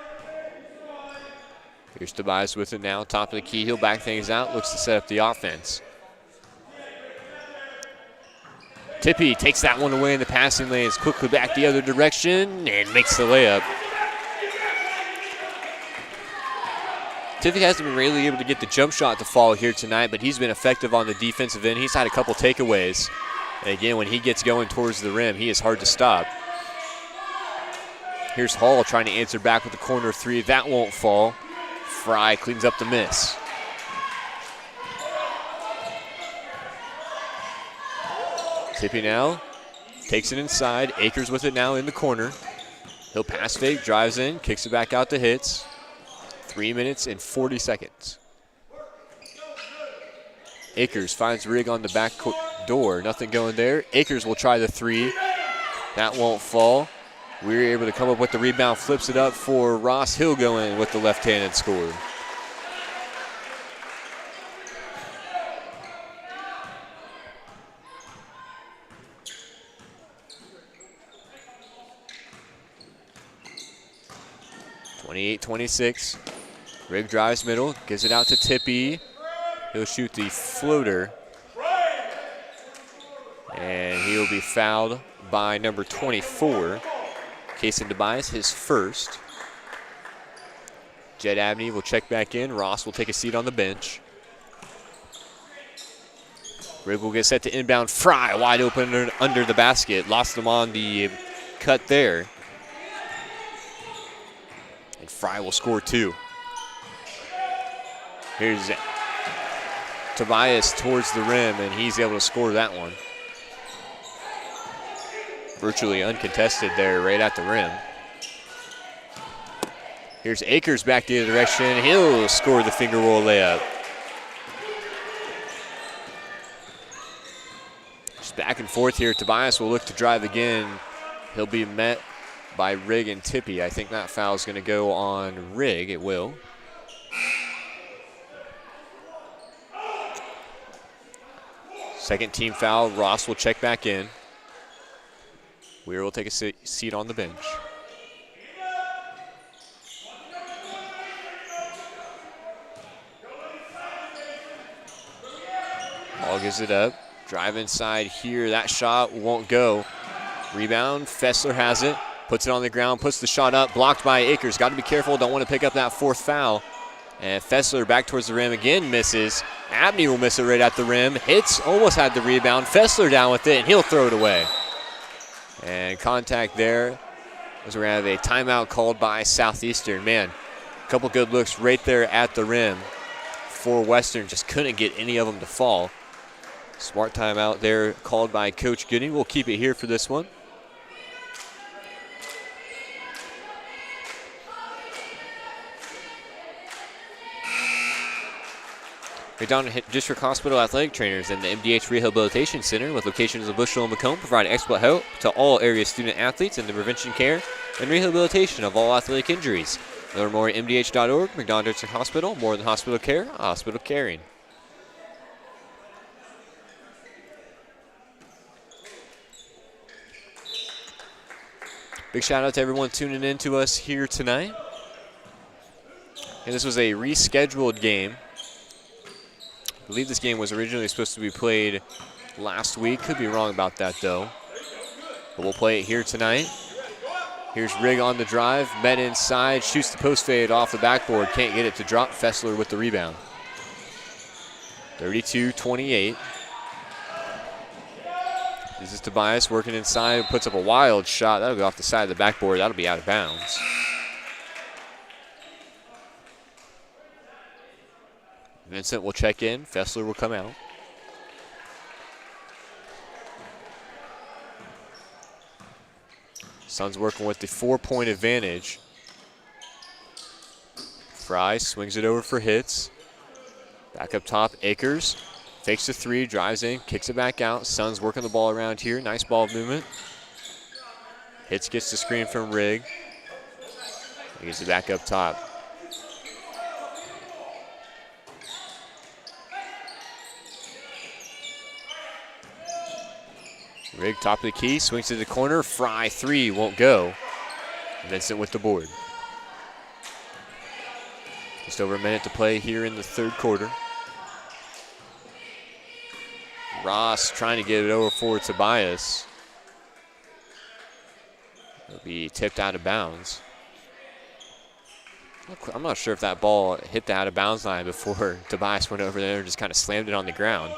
Speaker 3: Here's Tobias with it now. Top of the key. He'll back things out. Looks to set up the offense. Tippy takes that one away in the passing lanes. Quickly back the other direction and makes the layup. Tiffy hasn't been really able to get the jump shot to fall here tonight, but he's been effective on the defensive end. He's had a couple takeaways. And again, when he gets going towards the rim, he is hard to stop. Here's Hall trying to answer back with the corner three. That won't fall. Fry cleans up the miss. Tippy now takes it inside. Akers with it now in the corner. He'll pass fake, drives in, kicks it back out to Hitz. 3 minutes and 40 seconds. Akers finds Rigg on the back door. Nothing going there. Akers will try the three. That won't fall. We're able to come up with the rebound, flips it up for Ross. He'll go in with the left-handed score. (28-26). Rigg drives middle, gives it out to Tippy. He'll shoot the floater. And he'll be fouled by number 24. Kason Tobias, his first. Jed Abney will check back in. Ross will take a seat on the bench. Rigg will get set to inbound. Fry wide open under the basket. Lost him on the cut there. And Fry will score two. Here's Tobias towards the rim, and he's able to score that one. Virtually uncontested there right at the rim. Here's Akers back the other direction. He'll score the finger roll layup. Just back and forth here. Tobias will look to drive again. He'll be met by Rigg and Tippy. I think that foul is going to go on Rigg. It will. Second team foul. Ross will check back in. Weir will take a seat on the bench. Ball gives it up. Drive inside here. That shot won't go. Rebound. Fessler has it. Puts it on the ground. Puts the shot up. Blocked by Akers. Got to be careful. Don't want to pick up that fourth foul. And Fessler back towards the rim again. Misses. Abney will miss it right at the rim. Hitz almost had the rebound. Fessler down with it, and he'll throw it away. And contact there, as we're going to have a timeout called by Southeastern. Man, a couple good looks right there at the rim for Western. Just couldn't get any of them to fall. Smart timeout there called by Coach Gooding. We'll keep it here for this one. McDonald District Hospital athletic trainers and the MDH Rehabilitation Center with locations in Bushnell and Macomb provide expert help to all area student athletes in the prevention, care, and rehabilitation of all athletic injuries. Learn more at mdh.org. McDonald District Hospital, more than hospital care, hospital caring. Big shout out to everyone tuning in to us here tonight. And this was a rescheduled game. I believe this game was originally supposed to be played last week. Could be wrong about that, though. But we'll play it here tonight. Here's Rigg on the drive. Met inside. Shoots the post fade off the backboard. Can't get it to drop. Fessler with the rebound. 32-28. This is Tobias working inside. Puts up a wild shot. That'll go off the side of the backboard. That'll be out of bounds. Vincent will check in. Fessler will come out. Suns working with the 4-point advantage. Fry swings it over for Hitz. Back up top, Akers. Fakes the three, drives in, kicks it back out. Suns working the ball around here. Nice ball movement. Hitz gets the screen from Rigg. He gets it back up top. Rigg top of the key, swings to the corner. Fry three, won't go. Vincent with the board. Just over a minute to play here in the third quarter. Ross trying to get it over for Tobias. It'll be tipped out of bounds. I'm not sure if that ball hit the out of bounds line before Tobias went over there and just kind of slammed it on the ground.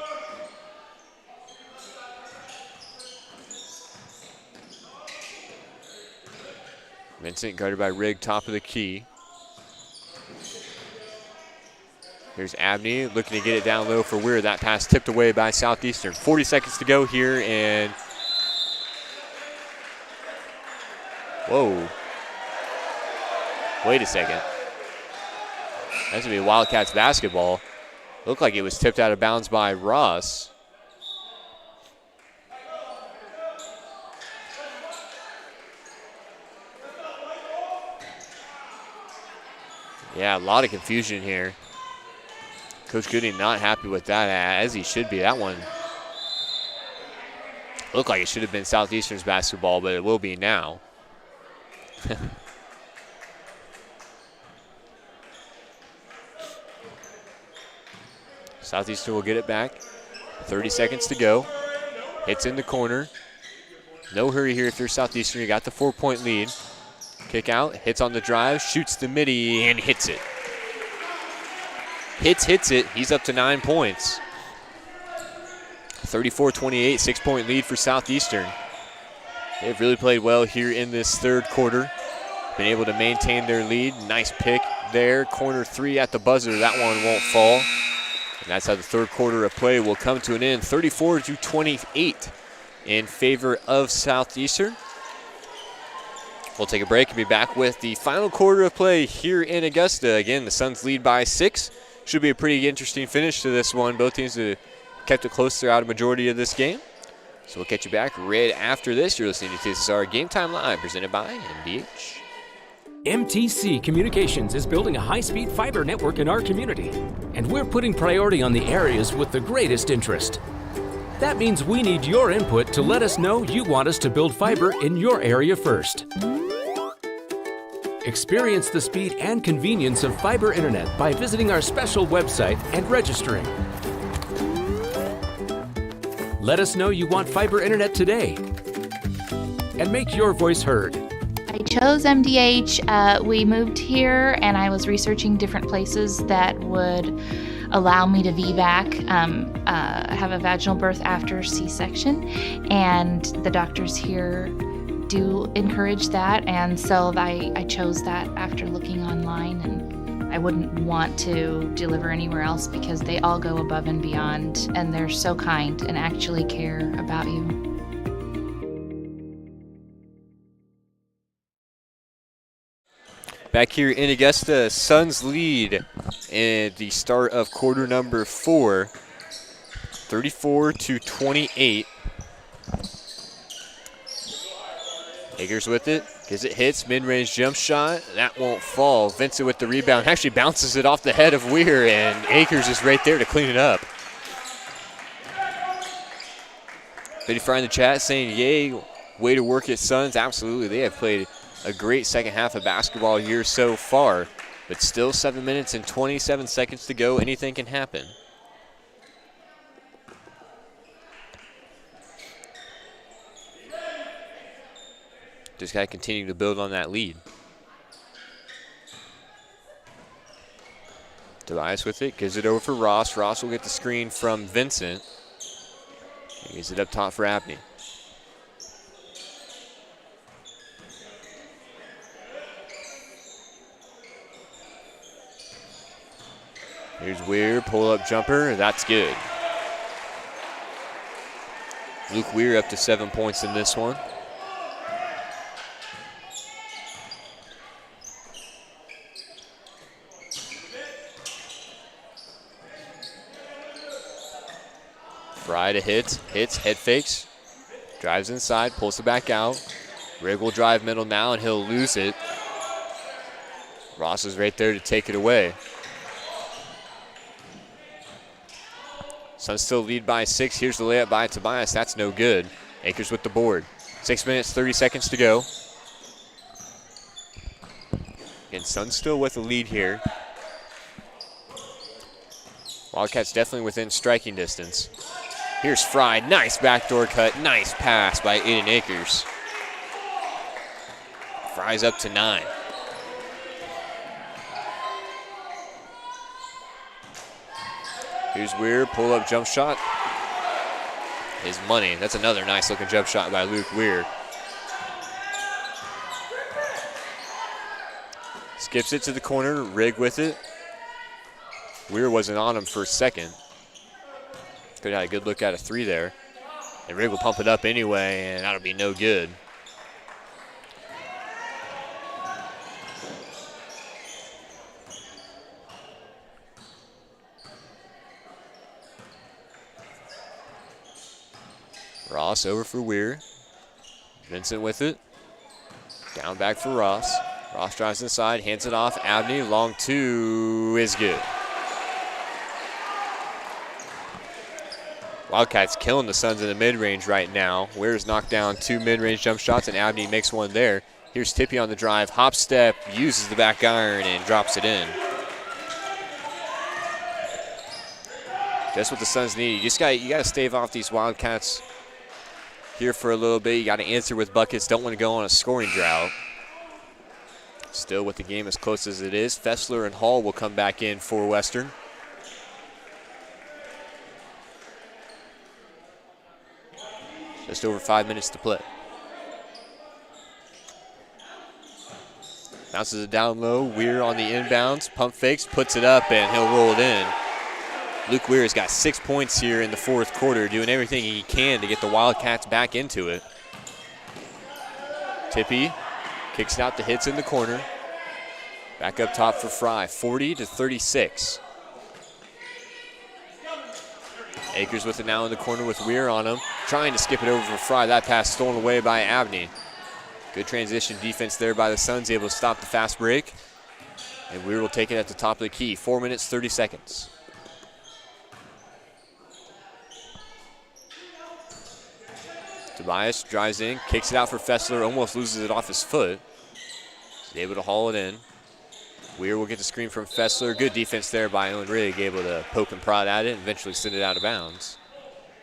Speaker 3: Vincent guarded by Rigg, top of the key. Here's Abney looking to get it down low for Weir. That pass tipped away by Southeastern. 40 seconds to go here, and whoa. Wait a second. That's going to be Wildcats basketball. Looked like it was tipped out of bounds by Ross. Yeah, a lot of confusion here. Coach Gooding not happy with that, as he should be. That one looked like it should have been Southeastern's basketball, but it will be now. Southeastern will get it back. 30 seconds to go. Hits in the corner. No hurry here if you're Southeastern. You got the 4-point lead. Kick out, hits on the drive, shoots the midi, and hits it. Hits it. He's up to 9 points. 34-28, 6-point lead for Southeastern. They've really played well here in this third quarter. Been able to maintain their lead. Nice pick there. Corner three at the buzzer. That one won't fall. And that's how the third quarter of play will come to an end. 34-28 in favor of Southeastern. We'll take a break and be back with the final quarter of play here in Augusta. Again, the Suns lead by 6. Should be a pretty interesting finish to this one. Both teams have kept it close throughout a majority of this game. So we'll catch you back right after this. You're listening to TSSR Game Time Live, presented by MDH.
Speaker 5: MTC Communications is building a high-speed fiber network in our community, and we're putting priority on the areas with the greatest interest. That means we need your input to let us know you want us to build fiber in your area first. Experience the speed and convenience of fiber internet by visiting our special website and registering. Let us know you want fiber internet today and make your voice heard.
Speaker 11: I chose MDH. We moved here and I was researching different places that would allow me to VBAC, have a vaginal birth after C-section, and the doctors here do encourage that, and so I chose that after looking online, and I wouldn't want to deliver anywhere else because they all go above and beyond, and they're so kind and actually care about you.
Speaker 3: Back here in Augusta, Suns lead in the start of quarter number 4, 34-28. Akers with it, gives it hits, mid-range jump shot, that won't fall. Vincent with the rebound, actually bounces it off the head of Weir, and Akers is right there to clean it up. Betty Fry in the chat saying, yay, way to work it, Suns. Absolutely, they have played a great second half of basketball here so far, but still 7 minutes and 27 seconds to go. Anything can happen. Just got to continue to build on that lead. Tobias with it, gives it over for Ross. Ross will get the screen from Vincent. He gives it up top for Abney. Here's Weir, pull-up jumper, that's good. Luke Weir up to 7 points in this one. Fry to hits, head fakes, drives inside, pulls it back out. Rigg will drive middle now, and he'll lose it. Ross is right there to take it away. Suns still lead by 6. Here's the layup by Tobias. That's no good. Akers with the board. 6 minutes, 30 seconds to go. Again, Suns still with the lead here. Wildcats definitely within striking distance. Here's Fry. Nice backdoor cut. Nice pass by Aiden Akers. Fry's up to 9. Here's Weir, pull-up jump shot. His money. That's another nice-looking jump shot by Luke Weir. Skips it to the corner, Rigg with it. Weir wasn't on him for a second. Could have had a good look at a three there. And Rigg will pump it up anyway, and that'll be no good. Ross over for Weir. Vincent with it. Down back for Ross. Ross drives inside, hands it off. Abney, long two is good. Wildcats killing the Suns in the mid-range right now. Weir's knocked down 2 mid-range jump shots, and Abney makes one there. Here's Tippy on the drive. Hop step, uses the back iron, and drops it in. Just what the Suns need. You got to stave off these Wildcats here for a little bit. You got to answer with buckets. Don't want to go on a scoring drought. Still with the game as close as it is. Fessler and Hall will come back in for Western. Just over 5 minutes to play. Bounces it down low. Weir on the inbounds. Pump fakes, puts it up, and he'll roll it in. Luke Weir has got 6 points here in the fourth quarter, doing everything he can to get the Wildcats back into it. Tippy kicks it out to Hits in the corner. Back up top for Fry, 40-36. Akers with it now in the corner with Weir on him. Trying to skip it over for Fry. That pass stolen away by Abney. Good transition defense there by the Suns, able to stop the fast break. And Weir will take it at the top of the key. 4 minutes, 30 seconds. Tobias drives in, kicks it out for Fessler, almost loses it off his foot. He's able to haul it in. Weir will get the screen from Fessler. Good defense there by Owen Rigg, able to poke and prod at it and eventually send it out of bounds.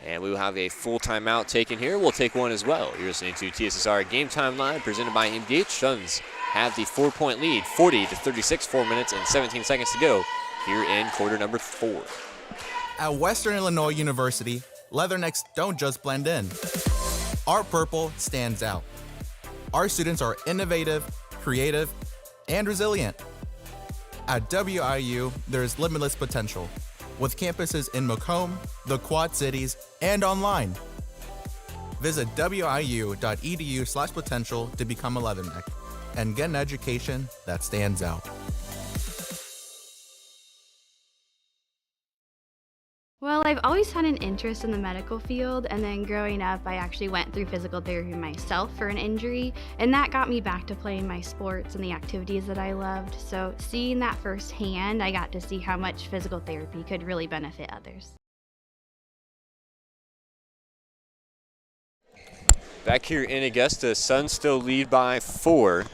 Speaker 3: And we will have a full timeout taken here. We'll take one as well. You're listening to TSSR Game Time Live, presented by MDH. Suns have the 4-point lead, 40-36, 4 minutes and 17 seconds to go here in quarter number 4.
Speaker 1: At Western Illinois University, Leathernecks don't just blend in. Our purple stands out. Our students are innovative, creative, and resilient. At WIU, there is limitless potential, with campuses in Macomb, the Quad Cities, and online. Visit wiu.edu/potential to become a Leatherneck and get an education that stands out.
Speaker 12: Well, I've always had an interest in the medical field, and then growing up, I actually went through physical therapy myself for an injury, and that got me back to playing my sports and the activities that I loved. So seeing that firsthand, I got to see how much physical therapy could really benefit others.
Speaker 3: Back here in Augusta, Suns still lead by 4.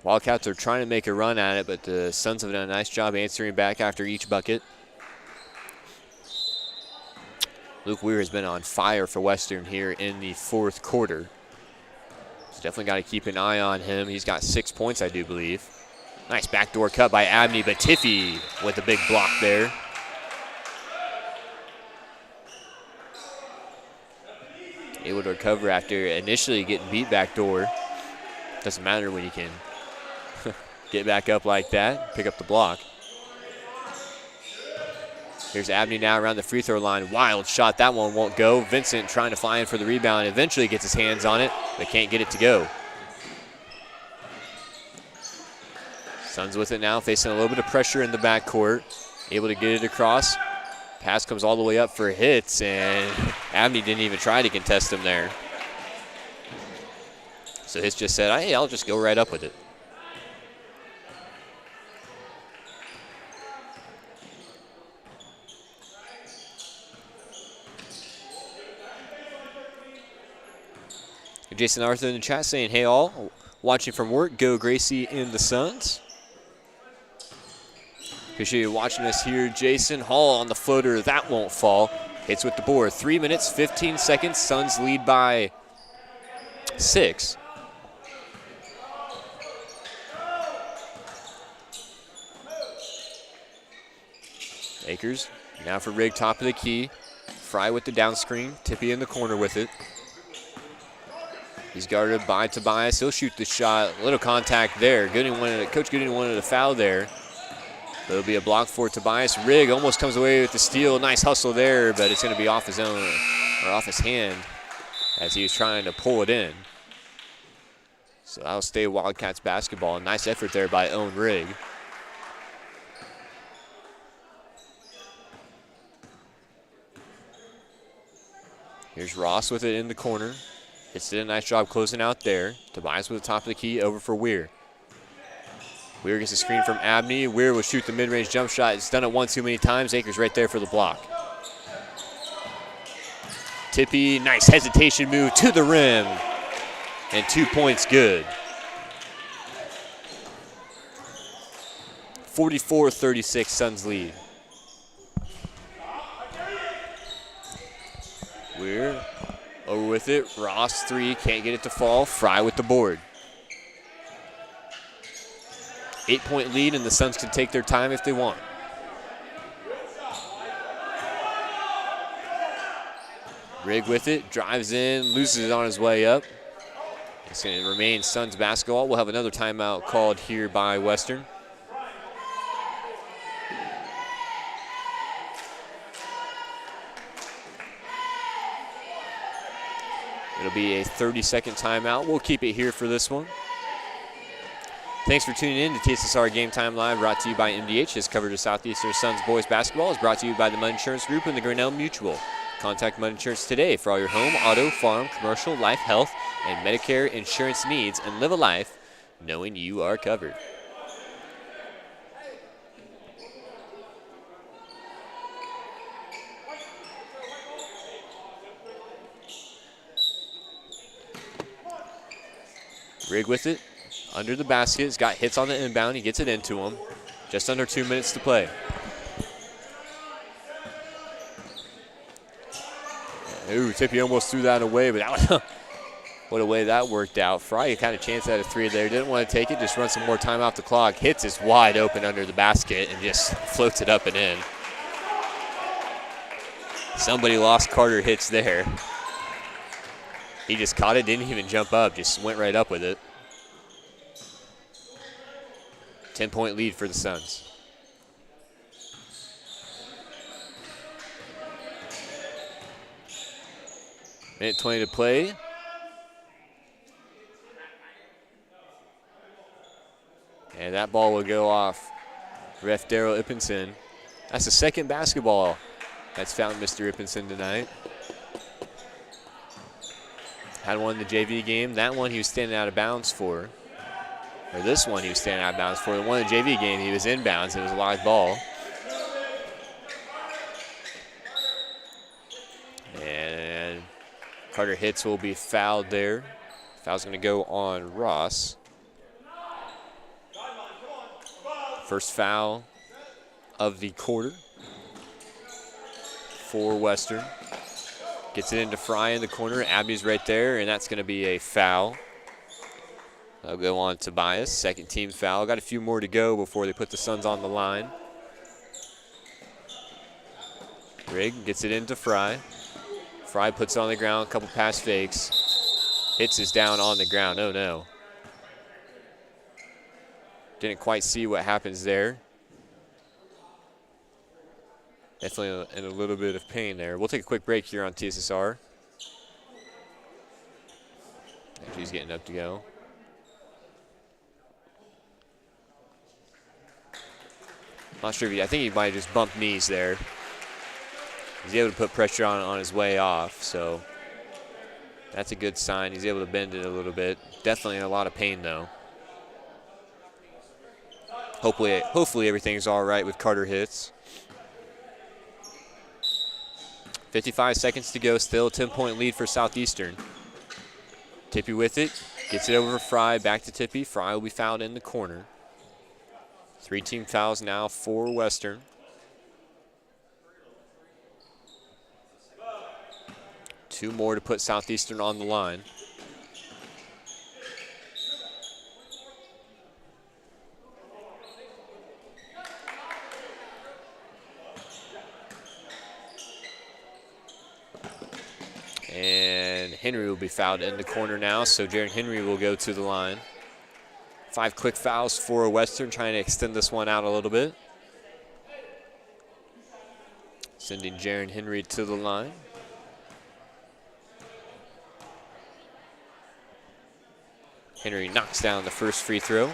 Speaker 3: Wildcats are trying to make a run at it, but the Suns have done a nice job answering back after each bucket. Luke Weir has been on fire for Western here in the fourth quarter. So definitely got to keep an eye on him. He's got 6 points, I do believe. Nice backdoor cut by Abney, but Tiffy with a big block there. Able to recover after initially getting beat backdoor. Doesn't matter when you can get back up like that, pick up the block. Here's Abney now around the free throw line. Wild shot, that one won't go. Vincent trying to fly in for the rebound. Eventually gets his hands on it, but can't get it to go. Suns with it now, facing a little bit of pressure in the backcourt. Able to get it across. Pass comes all the way up for Hits, and Abney didn't even try to contest him there. So Hits just said, hey, I'll just go right up with it. Jason Arthur in the chat saying, hey all, watching from work, go Gracie in the Suns. Appreciate you watching us here, Jason. Hall on the floater, that won't fall. Hits with the board, 3 minutes, 15 seconds. Suns lead by 6. Akers now for Rigg, top of the key. Fry with the down screen. Tippy in the corner with it. He's guarded by Tobias. He'll shoot the shot. A little contact there. Coach Gooding wanted a foul there. There'll be a block for Tobias. Rigg almost comes away with the steal. Nice hustle there, but it's going to be off his own, or off his hand as he was trying to pull it in. So that'll stay Wildcats basketball. Nice effort there by Owen Rigg. Here's Ross with it in the corner. Hits did a nice job closing out there. Tobias with the top of the key, over for Weir. Weir gets a screen from Abney. Weir will shoot the mid-range jump shot. It's done it one too many times. Akers right there for the block. Tippy, nice hesitation move to the rim. And 2 points good. 44-36 Suns lead. Weir over with it. Ross, three, can't get it to fall. Fry with the board. 8-point lead, and the Suns can take their time if they want. Rigg with it, drives in, loses it on his way up. It's going to remain Suns basketball. We'll have another timeout called here by Western. It'll be a 30-second timeout. We'll keep it here for this one. Thanks for tuning in to TSSR Game Time Live, brought to you by MDH. This coverage of Southeastern Suns boys basketball is brought to you by the Mud Insurance Group and the Grinnell Mutual. Contact Mud Insurance today for all your home, auto, farm, commercial, life, health, and Medicare insurance needs, and live a life knowing you are covered. Rigg with it, under the basket. He's got hits on the inbound. He gets it into him. Just under 2 minutes to play. Ooh, Tippy almost threw that away, but that was what a way that worked out. Fry kind of chance at a three there. Didn't want to take it, just run some more time off the clock. Hits is wide open under the basket and just floats it up and in. Somebody lost Carter Hits there. He just caught it, didn't even jump up, just went right up with it. 10-point lead for the Suns. Minute 20 to play. And that ball will go off ref Daryl Ippenson. That's the second basketball that's found Mr. Ippenson tonight. Had one in the JV game. That one he was standing out of bounds for. Or this one he was standing out of bounds for. The one in the JV game he was inbounds. It was a live ball. And Carter Hits will be fouled there. Foul's going to go on Ross. First foul of the quarter for Western. Gets it into Fry in the corner. Abby's right there, and that's going to be a foul. That'll go on Tobias. Second team foul. Got a few more to go before they put the Suns on the line. Rigg gets it into Fry. Fry puts it on the ground, a couple pass fakes. Hits is down on the ground. Oh, no. Didn't quite see what happens there. Definitely in a little bit of pain there. We'll take a quick break here on TSSR. Actually, he's getting up to go. Not sure if I think he might have just bumped knees there. He's able to put pressure on his way off, so that's a good sign. He's able to bend it a little bit. Definitely in a lot of pain, though. Hopefully everything's all right with Carter Hits. 55 seconds to go still. 10-point lead for Southeastern. Tippy with it. Gets it over to Fry. Back to Tippy. Fry will be fouled in the corner. 3 team fouls now for Western. Two more to put Southeastern on the line. And Henry will be fouled in the corner now, so Jaron Henry will go to the line. 5 quick fouls for Western, trying to extend this one out a little bit. Sending Jaron Henry to the line. Henry knocks down the first free throw.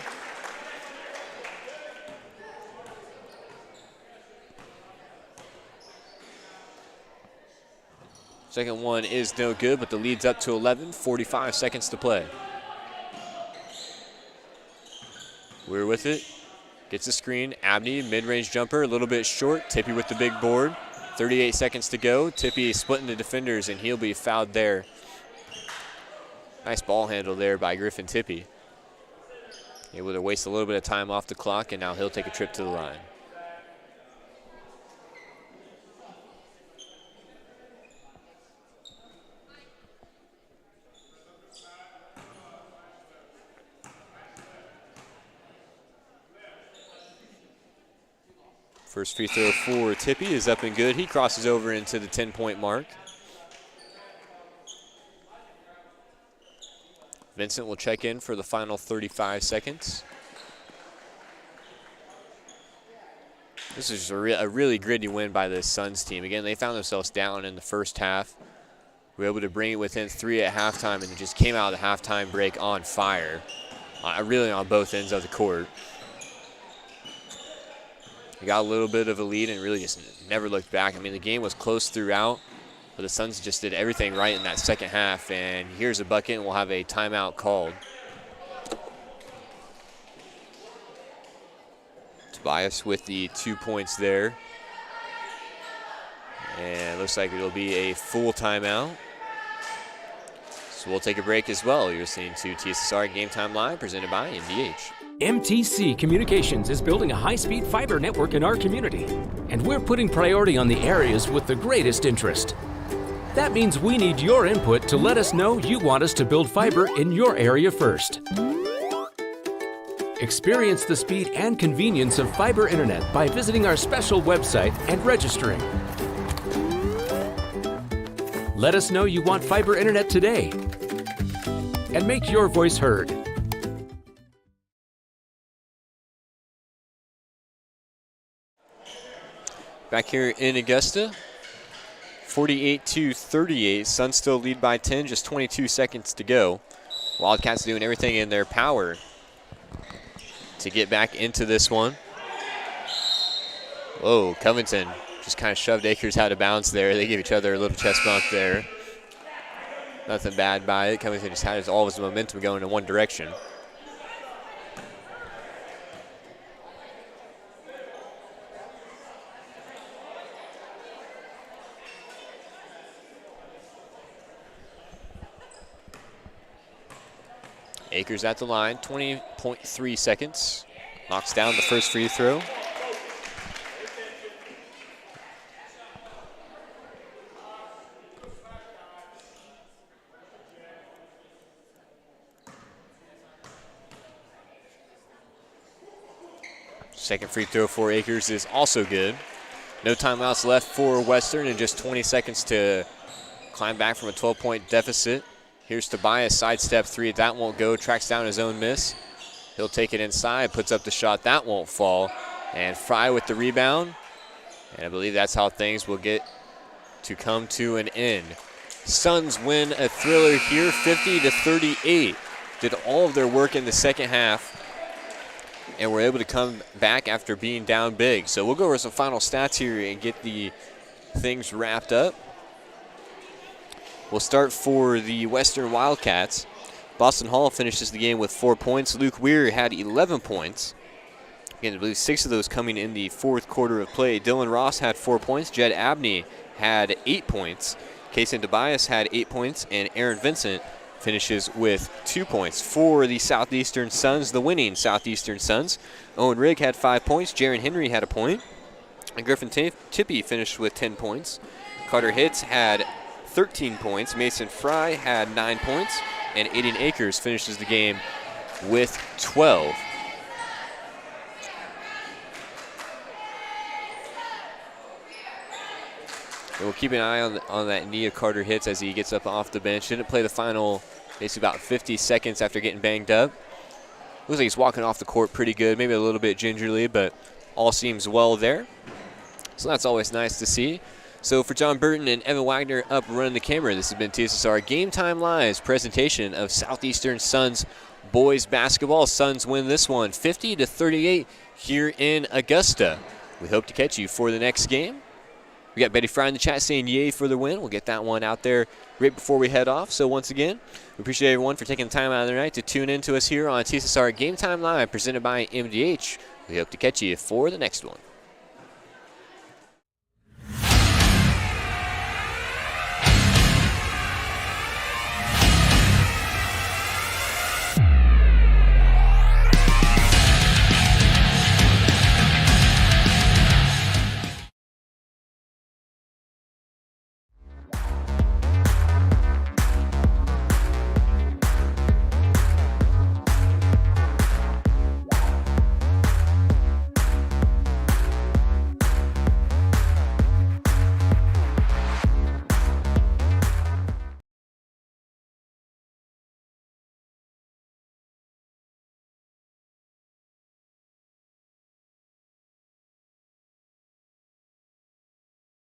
Speaker 3: Second one is no good, but the lead's up to 11, 45 seconds to play. We're with it. Gets the screen. Abney, mid-range jumper, a little bit short. Tippy with the big board. 38 seconds to go. Tippy splitting the defenders, and he'll be fouled there. Nice ball handle there by Griffin Tippy. Able to waste a little bit of time off the clock, and now he'll take a trip to the line. First free throw for Tippy is up and good. He crosses over into the 10-point mark. Vincent will check in for the final 35 seconds. This is a really gritty win by the Suns team. Again, they found themselves down in the first half. We were able to bring it within 3 at halftime, and it just came out of the halftime break on fire, really on both ends of the court. We got a little bit of a lead and really just never looked back. I mean, the game was close throughout, but the Suns just did everything right in that second half, and here's a bucket, and we'll have a timeout called. Tobias with the 2 points there. And it looks like it'll be a full timeout. So we'll take a break as well. You're listening to TSSR Game Time Live, presented by MDH.
Speaker 5: MTC Communications is building a high-speed fiber network in our community, and we're putting priority on the areas with the greatest interest. That means we need your input to let us know you want us to build fiber in your area first. Experience the speed and convenience of fiber internet by visiting our special website and registering. Let us know you want fiber internet today, and make your voice heard.
Speaker 3: Back here in Augusta, 48-38. Suns still lead by 10, just 22 seconds to go. Wildcats doing everything in their power to get back into this one. Whoa, Covington just kind of shoved Akers out of bounds there. They give each other a little chest bump there. Nothing bad by it. Covington just had all of his momentum going in one direction. Akers at the line, 20.3 seconds. Knocks down the first free throw. Second free throw for Akers is also good. No timeouts left for Western, and just 20 seconds to climb back from a 12-point deficit. Here's Tobias, sidestep three. That won't go. Tracks down his own miss. He'll take it inside, puts up the shot. That won't fall. And Fry with the rebound. And I believe that's how things will get to come to an end. Suns win a thriller here, 50-38. Did all of their work in the second half, and were able to come back after being down big. So we'll go over some final stats here and get the things wrapped up. We'll start for the Western Wildcats. Boston Hall finishes the game with 4 points. Luke Weir had 11 points. Again, I believe 6 of those coming in the fourth quarter of play. Dylan Ross had 4 points. Jed Abney had 8 points. Kaysen Tobias had 8 points. And Aaron Vincent finishes with 2 points. For the Southeastern Suns, the winning Southeastern Suns, Owen Rigg had 5 points. Jaron Henry had a point. And Griffin Tippy finished with 10 points. Carter Hitz had 13 points. Mason Fry had 9 points. And Aiden Akers finishes the game with 12. And we'll keep an eye on that knee of Carter Hitz as he gets up off the bench. Didn't play the final, basically about 50 seconds after getting banged up. Looks like he's walking off the court pretty good, maybe a little bit gingerly, but all seems well there. So that's always nice to see. So for John Burton and Evan Wagner up running the camera, this has been TSSR Game Time Live's presentation of Southeastern Suns boys basketball. Suns win this one 50-38 here in Augusta. We hope to catch you for the next game. We got Betty Fry in the chat saying yay for the win. We'll get that one out there right before we head off. So once again, we appreciate everyone for taking the time out of their night to tune in to us here on TSSR Game Time Live presented by MDH. We hope to catch you for the next one.